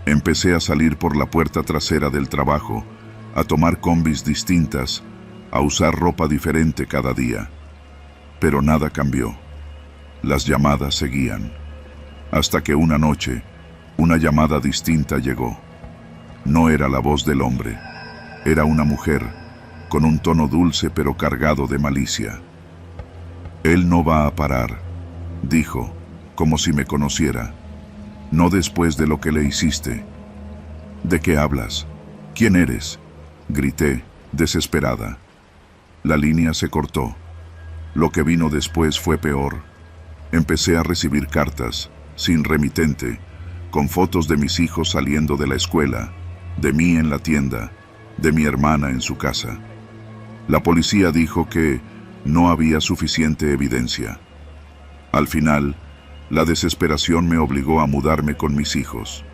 Empecé a salir por la puerta trasera del trabajo, a tomar combis distintas, a usar ropa diferente cada día. Pero nada cambió. Las llamadas seguían. Hasta que una noche, una llamada distinta llegó. No era la voz del hombre. Era una mujer, con un tono dulce pero cargado de malicia. «Él no va a parar», dijo, como si me conociera. «No después de lo que le hiciste». «¿De qué hablas? ¿Quién eres?», grité, desesperada. La línea se cortó. Lo que vino después fue peor. Empecé a recibir cartas, sin remitente, con fotos de mis hijos saliendo de la escuela, de mí en la tienda, de mi hermana en su casa. La policía dijo que no había suficiente evidencia. Al final, la desesperación me obligó a mudarme con mis hijos.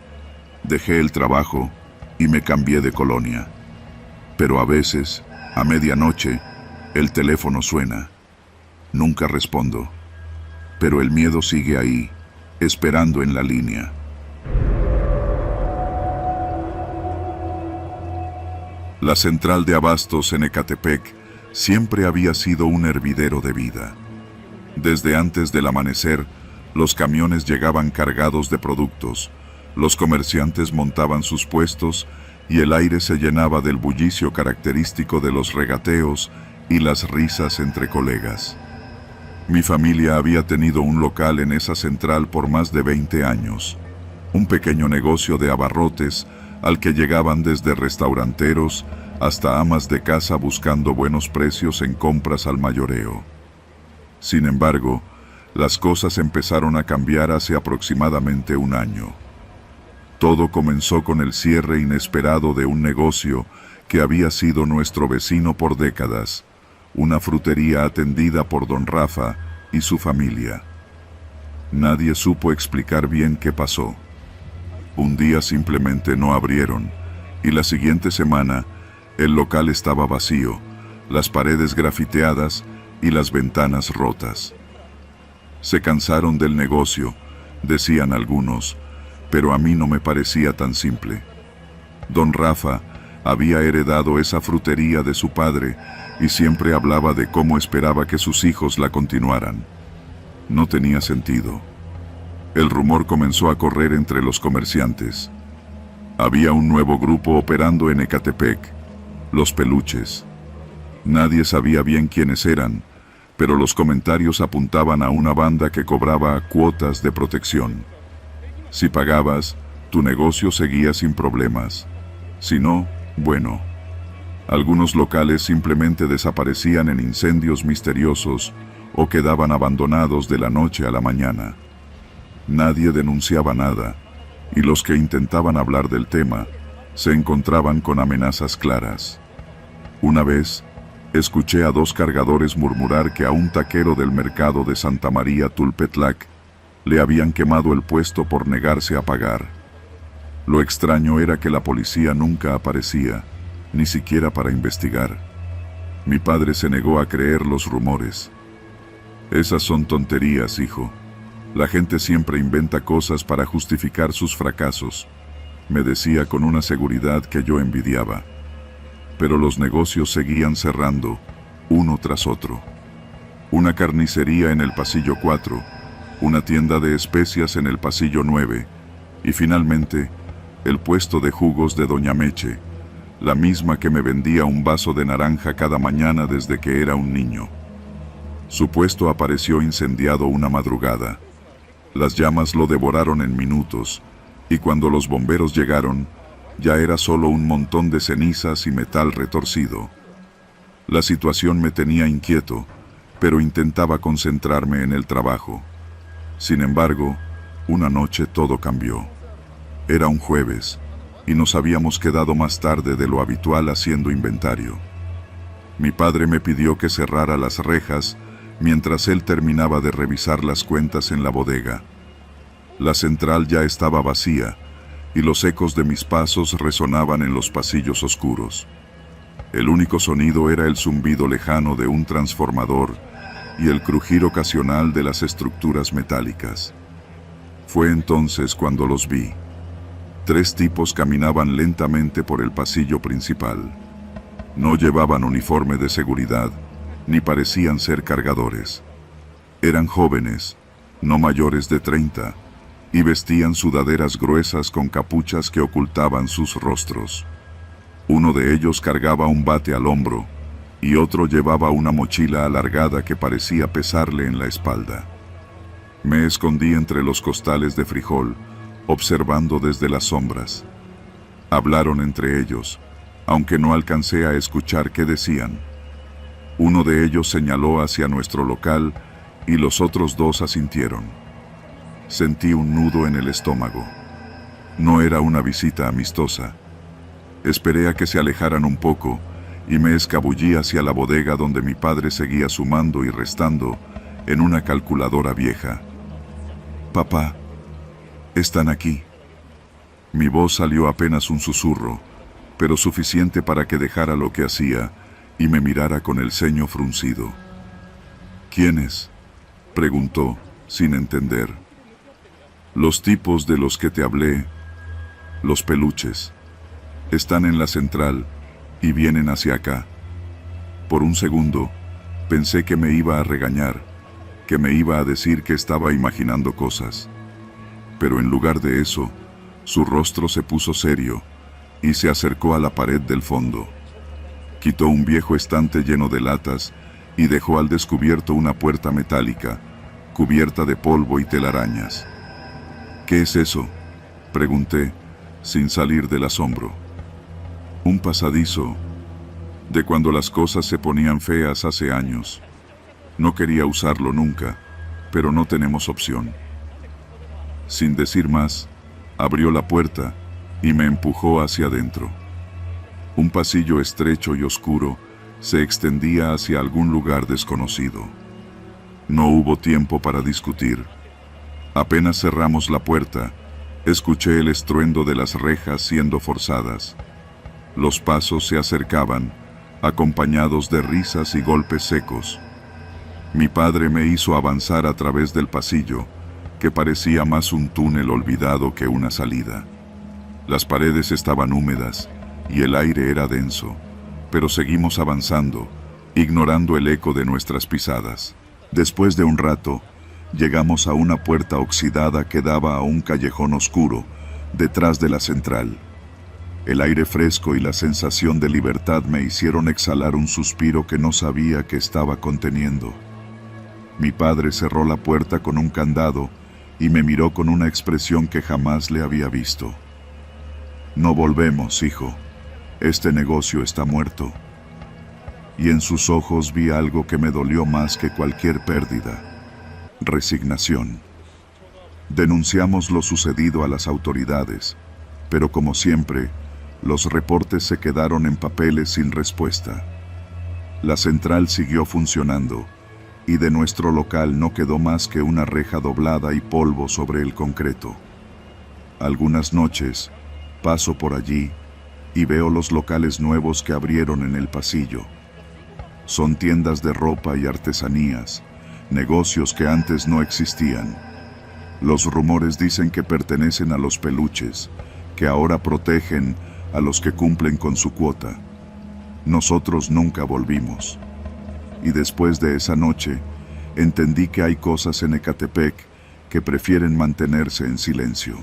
Dejé el trabajo y me cambié de colonia. Pero a veces, a medianoche, el teléfono suena. Nunca respondo. Pero el miedo sigue ahí, esperando en la línea. La central de abastos en Ecatepec siempre había sido un hervidero de vida. Desde antes del amanecer, los camiones llegaban cargados de productos, los comerciantes montaban sus puestos y el aire se llenaba del bullicio característico de los regateos y las risas entre colegas. Mi familia había tenido un local en esa central por más de 20 años, un pequeño negocio de abarrotes al que llegaban desde restauranteros hasta amas de casa buscando buenos precios en compras al mayoreo. Sin embargo, las cosas empezaron a cambiar hace aproximadamente un año. Todo comenzó con el cierre inesperado de un negocio que había sido nuestro vecino por décadas, una frutería atendida por don Rafa y su familia. Nadie supo explicar bien qué pasó. Un día simplemente no abrieron, y la siguiente semana el local estaba vacío, las paredes grafiteadas y las ventanas rotas. Se cansaron del negocio, decían algunos, pero a mí no me parecía tan simple. Don Rafa había heredado esa frutería de su padre y siempre hablaba de cómo esperaba que sus hijos la continuaran. No tenía sentido. El rumor comenzó a correr entre los comerciantes. Había un nuevo grupo operando en Ecatepec, los Peluches. Nadie sabía bien quiénes eran, pero los comentarios apuntaban a una banda que cobraba cuotas de protección. Si pagabas, tu negocio seguía sin problemas. Si no, bueno. Algunos locales simplemente desaparecían en incendios misteriosos o quedaban abandonados de la noche a la mañana. Nadie denunciaba nada, y los que intentaban hablar del tema se encontraban con amenazas claras. Una vez, escuché a 2 cargadores murmurar que a un taquero del mercado de Santa María Tulpetlac le habían quemado el puesto por negarse a pagar. Lo extraño era que la policía nunca aparecía, ni siquiera para investigar. Mi padre se negó a creer los rumores. «Esas son tonterías, hijo. La gente siempre inventa cosas para justificar sus fracasos», me decía con una seguridad que yo envidiaba. Pero los negocios seguían cerrando, uno tras otro. Una carnicería en el pasillo 4, una tienda de especias en el pasillo 9, y finalmente, el puesto de jugos de Doña Meche, la misma que me vendía un vaso de naranja cada mañana desde que era un niño. Su puesto apareció incendiado una madrugada. Las llamas lo devoraron en minutos, y cuando los bomberos llegaron, ya era solo un montón de cenizas y metal retorcido. La situación me tenía inquieto, pero intentaba concentrarme en el trabajo. Sin embargo, una noche todo cambió. Era un jueves. y nos habíamos quedado más tarde de lo habitual haciendo inventario. Mi padre me pidió que cerrara las rejas mientras él terminaba de revisar las cuentas en la bodega. La central ya estaba vacía y los ecos de mis pasos resonaban en los pasillos oscuros. El único sonido era el zumbido lejano de un transformador y el crujir ocasional de las estructuras metálicas. Fue entonces cuando los vi. 3 tipos caminaban lentamente por el pasillo principal. No llevaban uniforme de seguridad, ni parecían ser cargadores. Eran jóvenes, no mayores de 30, y vestían sudaderas gruesas con capuchas que ocultaban sus rostros. Uno de ellos cargaba un bate al hombro, y otro llevaba una mochila alargada que parecía pesarle en la espalda. Me escondí entre los costales de frijol, observando desde las sombras. Hablaron entre ellos, aunque no alcancé a escuchar qué decían. Uno de ellos señaló hacia nuestro local y los otros 2 asintieron. Sentí un nudo en el estómago. No era una visita amistosa. Esperé a que se alejaran un poco y me escabullí hacia la bodega donde mi padre seguía sumando y restando en una calculadora vieja. «Papá, están aquí». Mi voz salió apenas un susurro, pero suficiente para que dejara lo que hacía y me mirara con el ceño fruncido. «¿Quiénes?», preguntó, sin entender. «Los tipos de los que te hablé, los peluches. Están en la central y vienen hacia acá». Por un segundo, pensé que me iba a regañar, que me iba a decir que estaba imaginando cosas. Pero en lugar de eso, su rostro se puso serio y se acercó a la pared del fondo. Quitó un viejo estante lleno de latas y dejó al descubierto una puerta metálica, cubierta de polvo y telarañas. «¿Qué es eso?», pregunté, sin salir del asombro. «Un pasadizo, de cuando las cosas se ponían feas hace años. No quería usarlo nunca, pero no tenemos opción». Sin decir más, abrió la puerta y me empujó hacia adentro. Un pasillo estrecho y oscuro se extendía hacia algún lugar desconocido. No hubo tiempo para discutir. Apenas cerramos la puerta, escuché el estruendo de las rejas siendo forzadas. Los pasos se acercaban, acompañados de risas y golpes secos. Mi padre me hizo avanzar a través del pasillo, que parecía más un túnel olvidado que una salida. Las paredes estaban húmedas y el aire era denso, pero seguimos avanzando, ignorando el eco de nuestras pisadas. Después de un rato, llegamos a una puerta oxidada que daba a un callejón oscuro, detrás de la central. El aire fresco y la sensación de libertad me hicieron exhalar un suspiro que no sabía que estaba conteniendo. Mi padre cerró la puerta con un candado y me miró con una expresión que jamás le había visto. «No volvemos, hijo. Este negocio está muerto». Y en sus ojos vi algo que me dolió más que cualquier pérdida: resignación. Denunciamos lo sucedido a las autoridades, pero como siempre, los reportes se quedaron en papeles sin respuesta. La central siguió funcionando, y de nuestro local no quedó más que una reja doblada y polvo sobre el concreto. Algunas noches, paso por allí y veo los locales nuevos que abrieron en el pasillo. Son tiendas de ropa y artesanías, negocios que antes no existían. Los rumores dicen que pertenecen a los peluches, que ahora protegen a los que cumplen con su cuota. Nosotros nunca volvimos. Y después de esa noche, entendí que hay cosas en Ecatepec que prefieren mantenerse en silencio.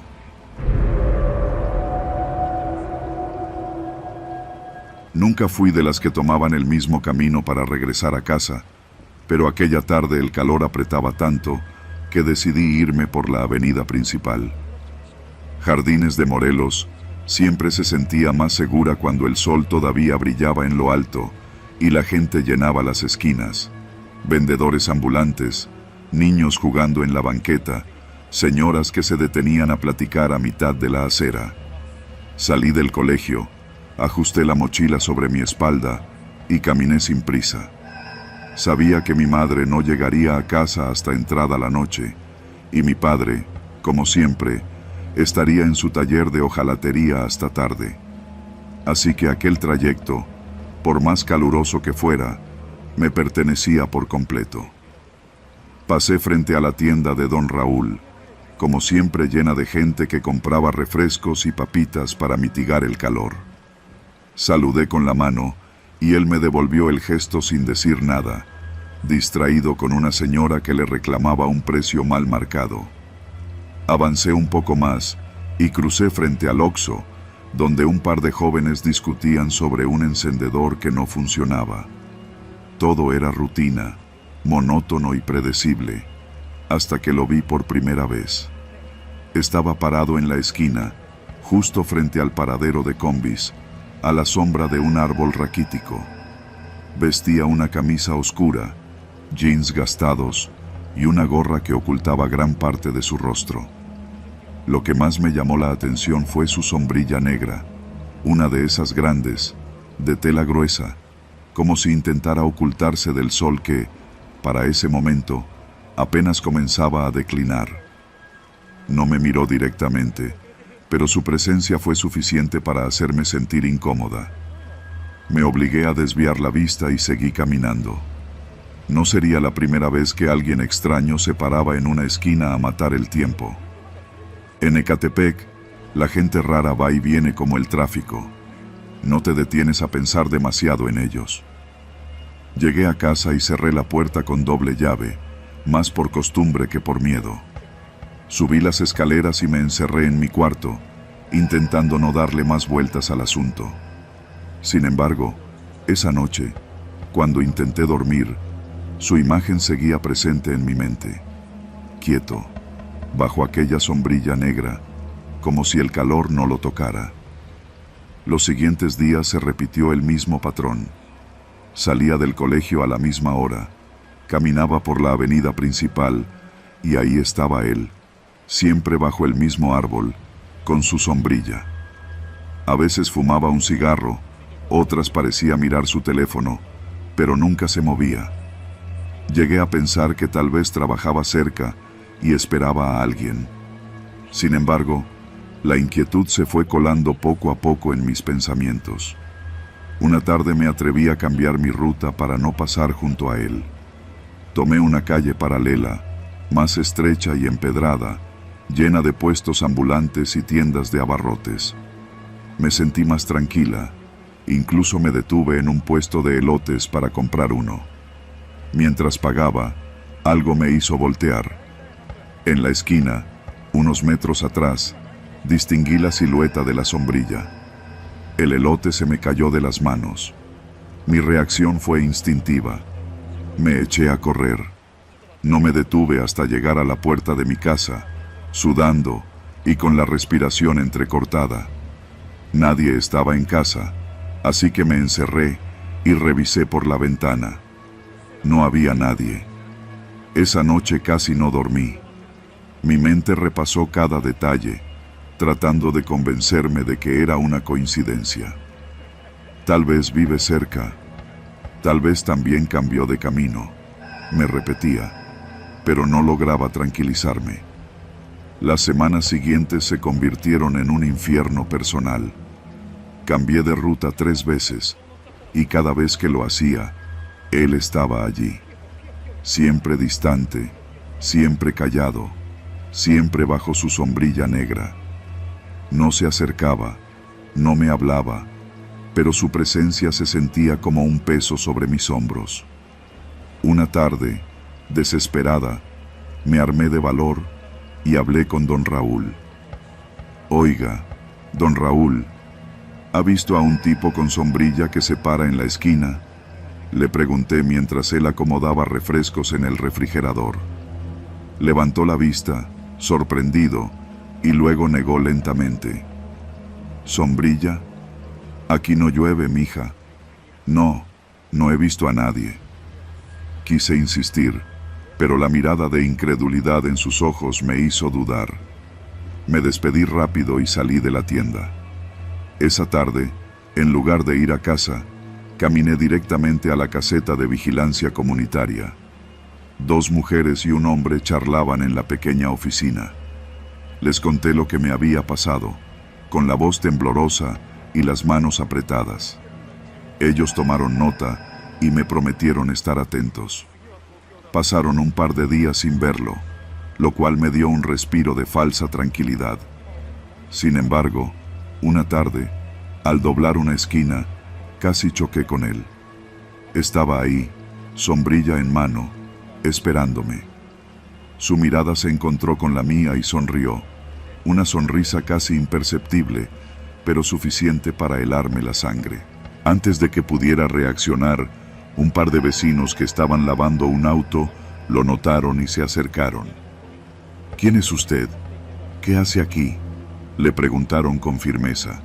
Nunca fui de las que tomaban el mismo camino para regresar a casa, pero aquella tarde el calor apretaba tanto que decidí irme por la avenida principal. Jardines de Morelos siempre se sentía más segura cuando el sol todavía brillaba en lo alto y la gente llenaba las esquinas. Vendedores ambulantes, niños jugando en la banqueta, señoras que se detenían a platicar a mitad de la acera. Salí del colegio, ajusté la mochila sobre mi espalda y caminé sin prisa. Sabía que mi madre no llegaría a casa hasta entrada la noche, y mi padre, como siempre, estaría en su taller de hojalatería hasta tarde. Así que aquel trayecto, por más caluroso que fuera, me pertenecía por completo. Pasé frente a la tienda de don Raúl, como siempre llena de gente que compraba refrescos y papitas para mitigar el calor. Saludé con la mano y él me devolvió el gesto sin decir nada, distraído con una señora que le reclamaba un precio mal marcado. Avancé un poco más y crucé frente al Oxxo, donde un par de jóvenes discutían sobre un encendedor que no funcionaba. Todo era rutina, monótono y predecible, hasta que lo vi por primera vez. Estaba parado en la esquina, justo frente al paradero de combis, a la sombra de un árbol raquítico. Vestía una camisa oscura, jeans gastados y una gorra que ocultaba gran parte de su rostro. Lo que más me llamó la atención fue su sombrilla negra, una de esas grandes, de tela gruesa, como si intentara ocultarse del sol que, para ese momento, apenas comenzaba a declinar. No me miró directamente, pero su presencia fue suficiente para hacerme sentir incómoda. Me obligué a desviar la vista y seguí caminando. No sería la primera vez que alguien extraño se paraba en una esquina a matar el tiempo. En Ecatepec, la gente rara va y viene como el tráfico. No te detienes a pensar demasiado en ellos. Llegué a casa y cerré la puerta con doble llave, más por costumbre que por miedo. Subí las escaleras y me encerré en mi cuarto, intentando no darle más vueltas al asunto. Sin embargo, esa noche, cuando intenté dormir, su imagen seguía presente en mi mente. Quieto, bajo aquella sombrilla negra, como si el calor no lo tocara. Los siguientes días se repitió el mismo patrón. Salía del colegio a la misma hora, caminaba por la avenida principal y ahí estaba él, siempre bajo el mismo árbol, con su sombrilla. A veces fumaba un cigarro, otras parecía mirar su teléfono, pero nunca se movía. Llegué a pensar que tal vez trabajaba cerca y esperaba a alguien. Sin embargo, la inquietud se fue colando poco a poco en mis pensamientos. Una tarde me atreví a cambiar mi ruta para no pasar junto a él. Tomé una calle paralela, más estrecha y empedrada, llena de puestos ambulantes y tiendas de abarrotes. Me sentí más tranquila, incluso me detuve en un puesto de elotes para comprar uno. Mientras pagaba, algo me hizo voltear. En la esquina, unos metros atrás, distinguí la silueta de la sombrilla. El elote se me cayó de las manos. Mi reacción fue instintiva. Me eché a correr. No me detuve hasta llegar a la puerta de mi casa, sudando y con la respiración entrecortada. Nadie estaba en casa, así que me encerré y revisé por la ventana. No había nadie. Esa noche casi no dormí. Mi mente repasó cada detalle, tratando de convencerme de que era una coincidencia. Tal vez vive cerca, tal vez también cambió de camino, me repetía, pero no lograba tranquilizarme. Las semanas siguientes se convirtieron en un infierno personal. Cambié de ruta 3 veces, y cada vez que lo hacía, él estaba allí. Siempre distante, siempre callado, siempre bajo su sombrilla negra. No se acercaba, no me hablaba, pero su presencia se sentía como un peso sobre mis hombros. Una tarde, desesperada, me armé de valor y hablé con don Raúl. Oiga, don Raúl, ¿ha visto a un tipo con sombrilla que se para en la esquina? Le pregunté mientras él acomodaba refrescos en el refrigerador. Levantó la vista, sorprendido, y luego negó lentamente. ¿Sombrilla? Aquí no llueve, mija. No, no he visto a nadie. Quise insistir, pero la mirada de incredulidad en sus ojos me hizo dudar. Me despedí rápido y salí de la tienda. Esa tarde, en lugar de ir a casa, caminé directamente a la caseta de vigilancia comunitaria. 2 mujeres y un hombre charlaban en la pequeña oficina. Les conté lo que me había pasado, con la voz temblorosa y las manos apretadas. Ellos tomaron nota y me prometieron estar atentos. Pasaron un par de días sin verlo, lo cual me dio un respiro de falsa tranquilidad. Sin embargo, una tarde, al doblar una esquina, casi choqué con él. Estaba ahí, sombrilla en mano, esperándome. Su mirada se encontró con la mía y sonrió, una sonrisa casi imperceptible, pero suficiente para helarme la sangre. Antes de que pudiera reaccionar, un par de vecinos que estaban lavando un auto lo notaron y se acercaron. ¿Quién es usted? ¿Qué hace aquí?, le preguntaron con firmeza.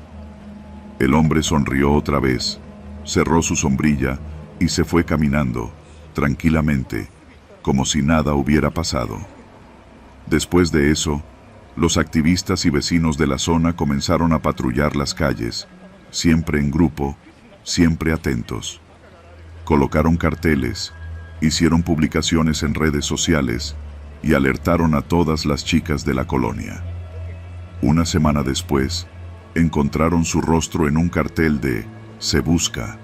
El hombre sonrió otra vez, cerró su sombrilla y se fue caminando, tranquilamente, como si nada hubiera pasado. Después de eso, los activistas y vecinos de la zona comenzaron a patrullar las calles, siempre en grupo, siempre atentos. Colocaron carteles, hicieron publicaciones en redes sociales y alertaron a todas las chicas de la colonia. Una semana después, encontraron su rostro en un cartel de "Se busca".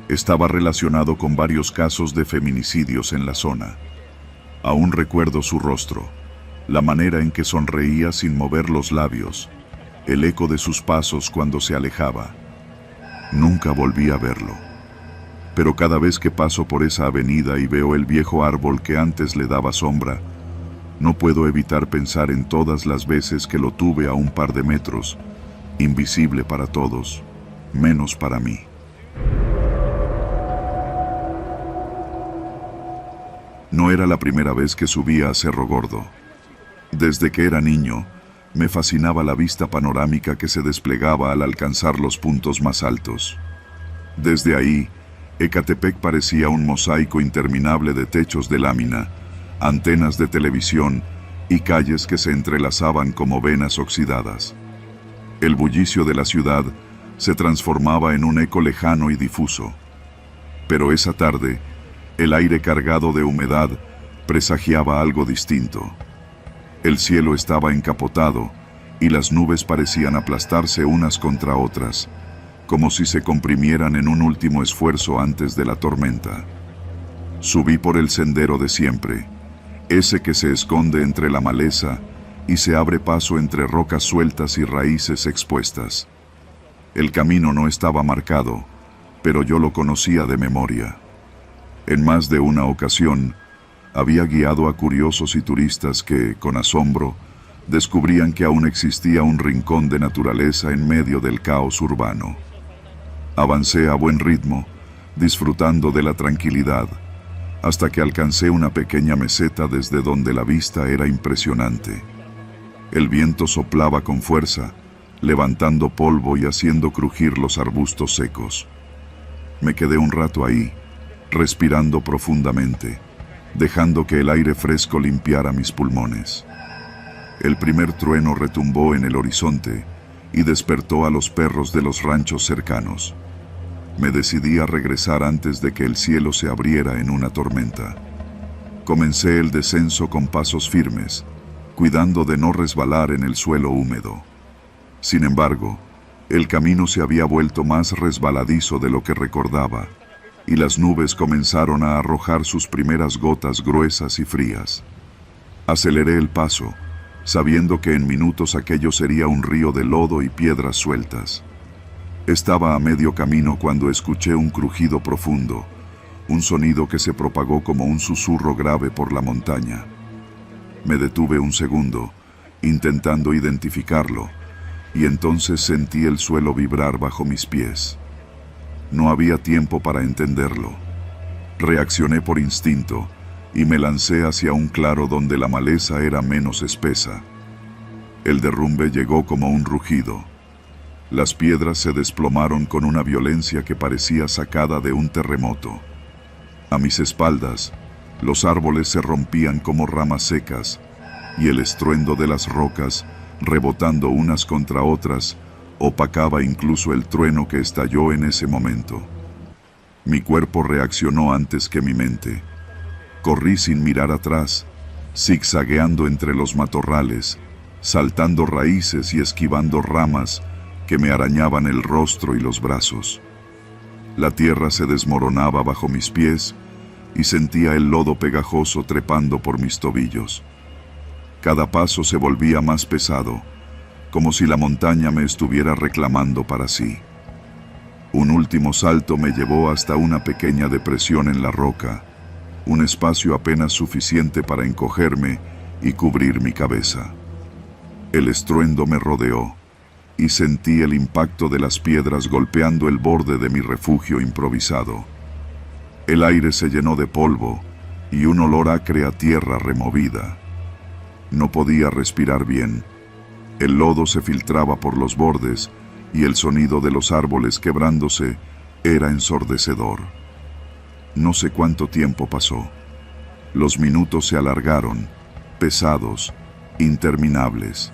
Estaba relacionado con varios casos de feminicidios en la zona. Aún recuerdo su rostro, la manera en que sonreía sin mover los labios, el eco de sus pasos cuando se alejaba. Nunca volví a verlo. Pero cada vez que paso por esa avenida y veo el viejo árbol que antes le daba sombra, no puedo evitar pensar en todas las veces que lo tuve a un par de metros, invisible para todos, menos para mí. No era la primera vez que subía a Cerro Gordo. Desde que era niño, me fascinaba la vista panorámica que se desplegaba al alcanzar los puntos más altos. Desde ahí, Ecatepec parecía un mosaico interminable de techos de lámina, antenas de televisión y calles que se entrelazaban como venas oxidadas. El bullicio de la ciudad se transformaba en un eco lejano y difuso. Pero esa tarde, el aire cargado de humedad presagiaba algo distinto. El cielo estaba encapotado y las nubes parecían aplastarse unas contra otras, como si se comprimieran en un último esfuerzo antes de la tormenta. Subí por el sendero de siempre, ese que se esconde entre la maleza y se abre paso entre rocas sueltas y raíces expuestas. El camino no estaba marcado, pero yo lo conocía de memoria. En más de una ocasión, había guiado a curiosos y turistas que, con asombro, descubrían que aún existía un rincón de naturaleza en medio del caos urbano. Avancé a buen ritmo, disfrutando de la tranquilidad, hasta que alcancé una pequeña meseta desde donde la vista era impresionante. El viento soplaba con fuerza, levantando polvo y haciendo crujir los arbustos secos. Me quedé un rato ahí, respirando profundamente, dejando que el aire fresco limpiara mis pulmones. El primer trueno retumbó en el horizonte y despertó a los perros de los ranchos cercanos. Me decidí a regresar antes de que el cielo se abriera en una tormenta. Comencé el descenso con pasos firmes, cuidando de no resbalar en el suelo húmedo. Sin embargo, el camino se había vuelto más resbaladizo de lo que recordaba, y las nubes comenzaron a arrojar sus primeras gotas gruesas y frías. Aceleré el paso, sabiendo que en minutos aquello sería un río de lodo y piedras sueltas. Estaba a medio camino cuando escuché un crujido profundo, un sonido que se propagó como un susurro grave por la montaña. Me detuve un segundo, intentando identificarlo, y entonces sentí el suelo vibrar bajo mis pies. No había tiempo para entenderlo. Reaccioné por instinto y me lancé hacia un claro donde la maleza era menos espesa. El derrumbe llegó como un rugido. Las piedras se desplomaron con una violencia que parecía sacada de un terremoto. A mis espaldas, los árboles se rompían como ramas secas, y el estruendo de las rocas, rebotando unas contra otras, opacaba incluso el trueno que estalló en ese momento. Mi cuerpo reaccionó antes que mi mente. Corrí sin mirar atrás, zigzagueando entre los matorrales, saltando raíces y esquivando ramas que me arañaban el rostro y los brazos. La tierra se desmoronaba bajo mis pies y sentía el lodo pegajoso trepando por mis tobillos. Cada paso se volvía más pesado, como si la montaña me estuviera reclamando para sí. Un último salto me llevó hasta una pequeña depresión en la roca, un espacio apenas suficiente para encogerme y cubrir mi cabeza. El estruendo me rodeó y sentí el impacto de las piedras golpeando el borde de mi refugio improvisado. El aire se llenó de polvo y un olor acre a tierra removida. No podía respirar bien. El lodo se filtraba por los bordes y el sonido de los árboles quebrándose era ensordecedor. No sé cuánto tiempo pasó. Los minutos se alargaron, pesados, interminables.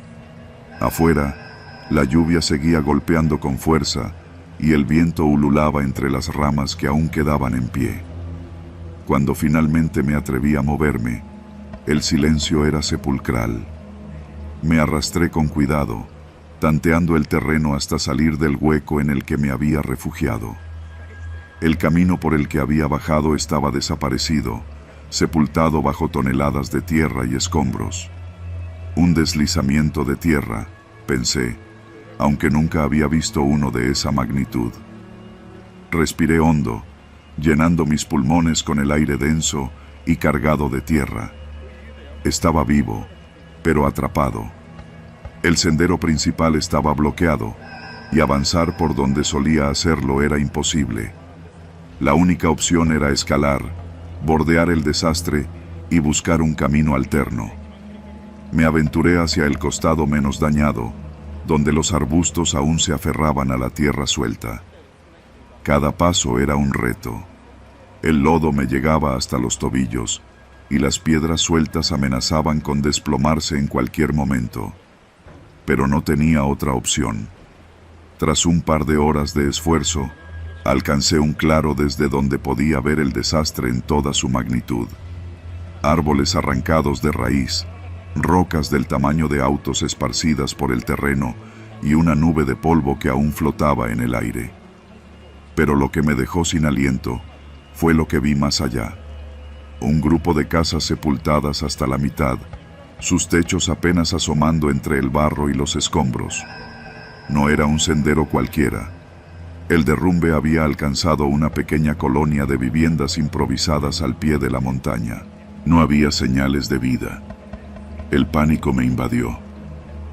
Afuera, la lluvia seguía golpeando con fuerza y el viento ululaba entre las ramas que aún quedaban en pie. Cuando finalmente me atreví a moverme, el silencio era sepulcral. Me arrastré con cuidado, tanteando el terreno hasta salir del hueco en el que me había refugiado. El camino por el que había bajado estaba desaparecido, sepultado bajo toneladas de tierra y escombros. Un deslizamiento de tierra, pensé, aunque nunca había visto uno de esa magnitud. Respiré hondo, llenando mis pulmones con el aire denso y cargado de tierra. Estaba vivo, pero atrapado. El sendero principal estaba bloqueado, y avanzar por donde solía hacerlo era imposible. La única opción era escalar, bordear el desastre y buscar un camino alterno. Me aventuré hacia el costado menos dañado, donde los arbustos aún se aferraban a la tierra suelta. Cada paso era un reto. El lodo me llegaba hasta los tobillos, y las piedras sueltas amenazaban con desplomarse en cualquier momento. Pero no tenía otra opción. Tras un par de horas de esfuerzo, alcancé un claro desde donde podía ver el desastre en toda su magnitud. Árboles arrancados de raíz, rocas del tamaño de autos esparcidas por el terreno y una nube de polvo que aún flotaba en el aire. Pero lo que me dejó sin aliento fue lo que vi más allá. Un grupo de casas sepultadas hasta la mitad, sus techos apenas asomando entre el barro y los escombros. No era un sendero cualquiera. El derrumbe había alcanzado una pequeña colonia de viviendas improvisadas al pie de la montaña. No había señales de vida. El pánico me invadió.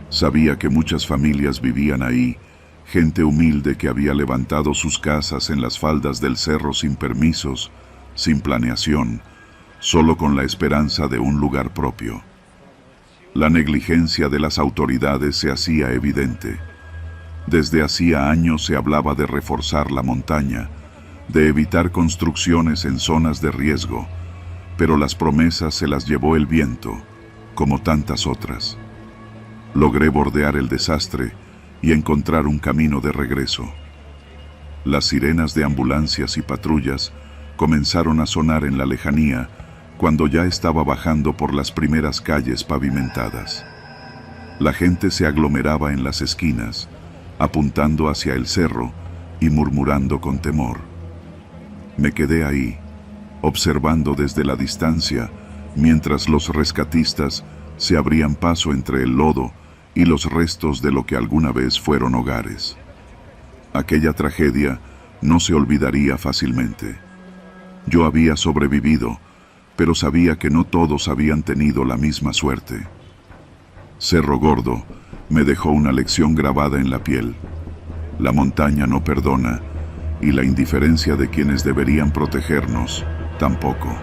Sabía que muchas familias vivían ahí, gente humilde que había levantado sus casas en las faldas del cerro sin permisos, sin planeación, solo con la esperanza de un lugar propio. La negligencia de las autoridades se hacía evidente. Desde hacía años se hablaba de reforzar la montaña, de evitar construcciones en zonas de riesgo, pero las promesas se las llevó el viento, como tantas otras. Logré bordear el desastre y encontrar un camino de regreso. Las sirenas de ambulancias y patrullas comenzaron a sonar en la lejanía cuando ya estaba bajando por las primeras calles pavimentadas. La gente se aglomeraba en las esquinas, apuntando hacia el cerro y murmurando con temor. Me quedé ahí, observando desde la distancia, mientras los rescatistas se abrían paso entre el lodo y los restos de lo que alguna vez fueron hogares. Aquella tragedia no se olvidaría fácilmente. Yo había sobrevivido, pero sabía que no todos habían tenido la misma suerte. Cerro Gordo me dejó una lección grabada en la piel. La montaña no perdona, y la indiferencia de quienes deberían protegernos, tampoco.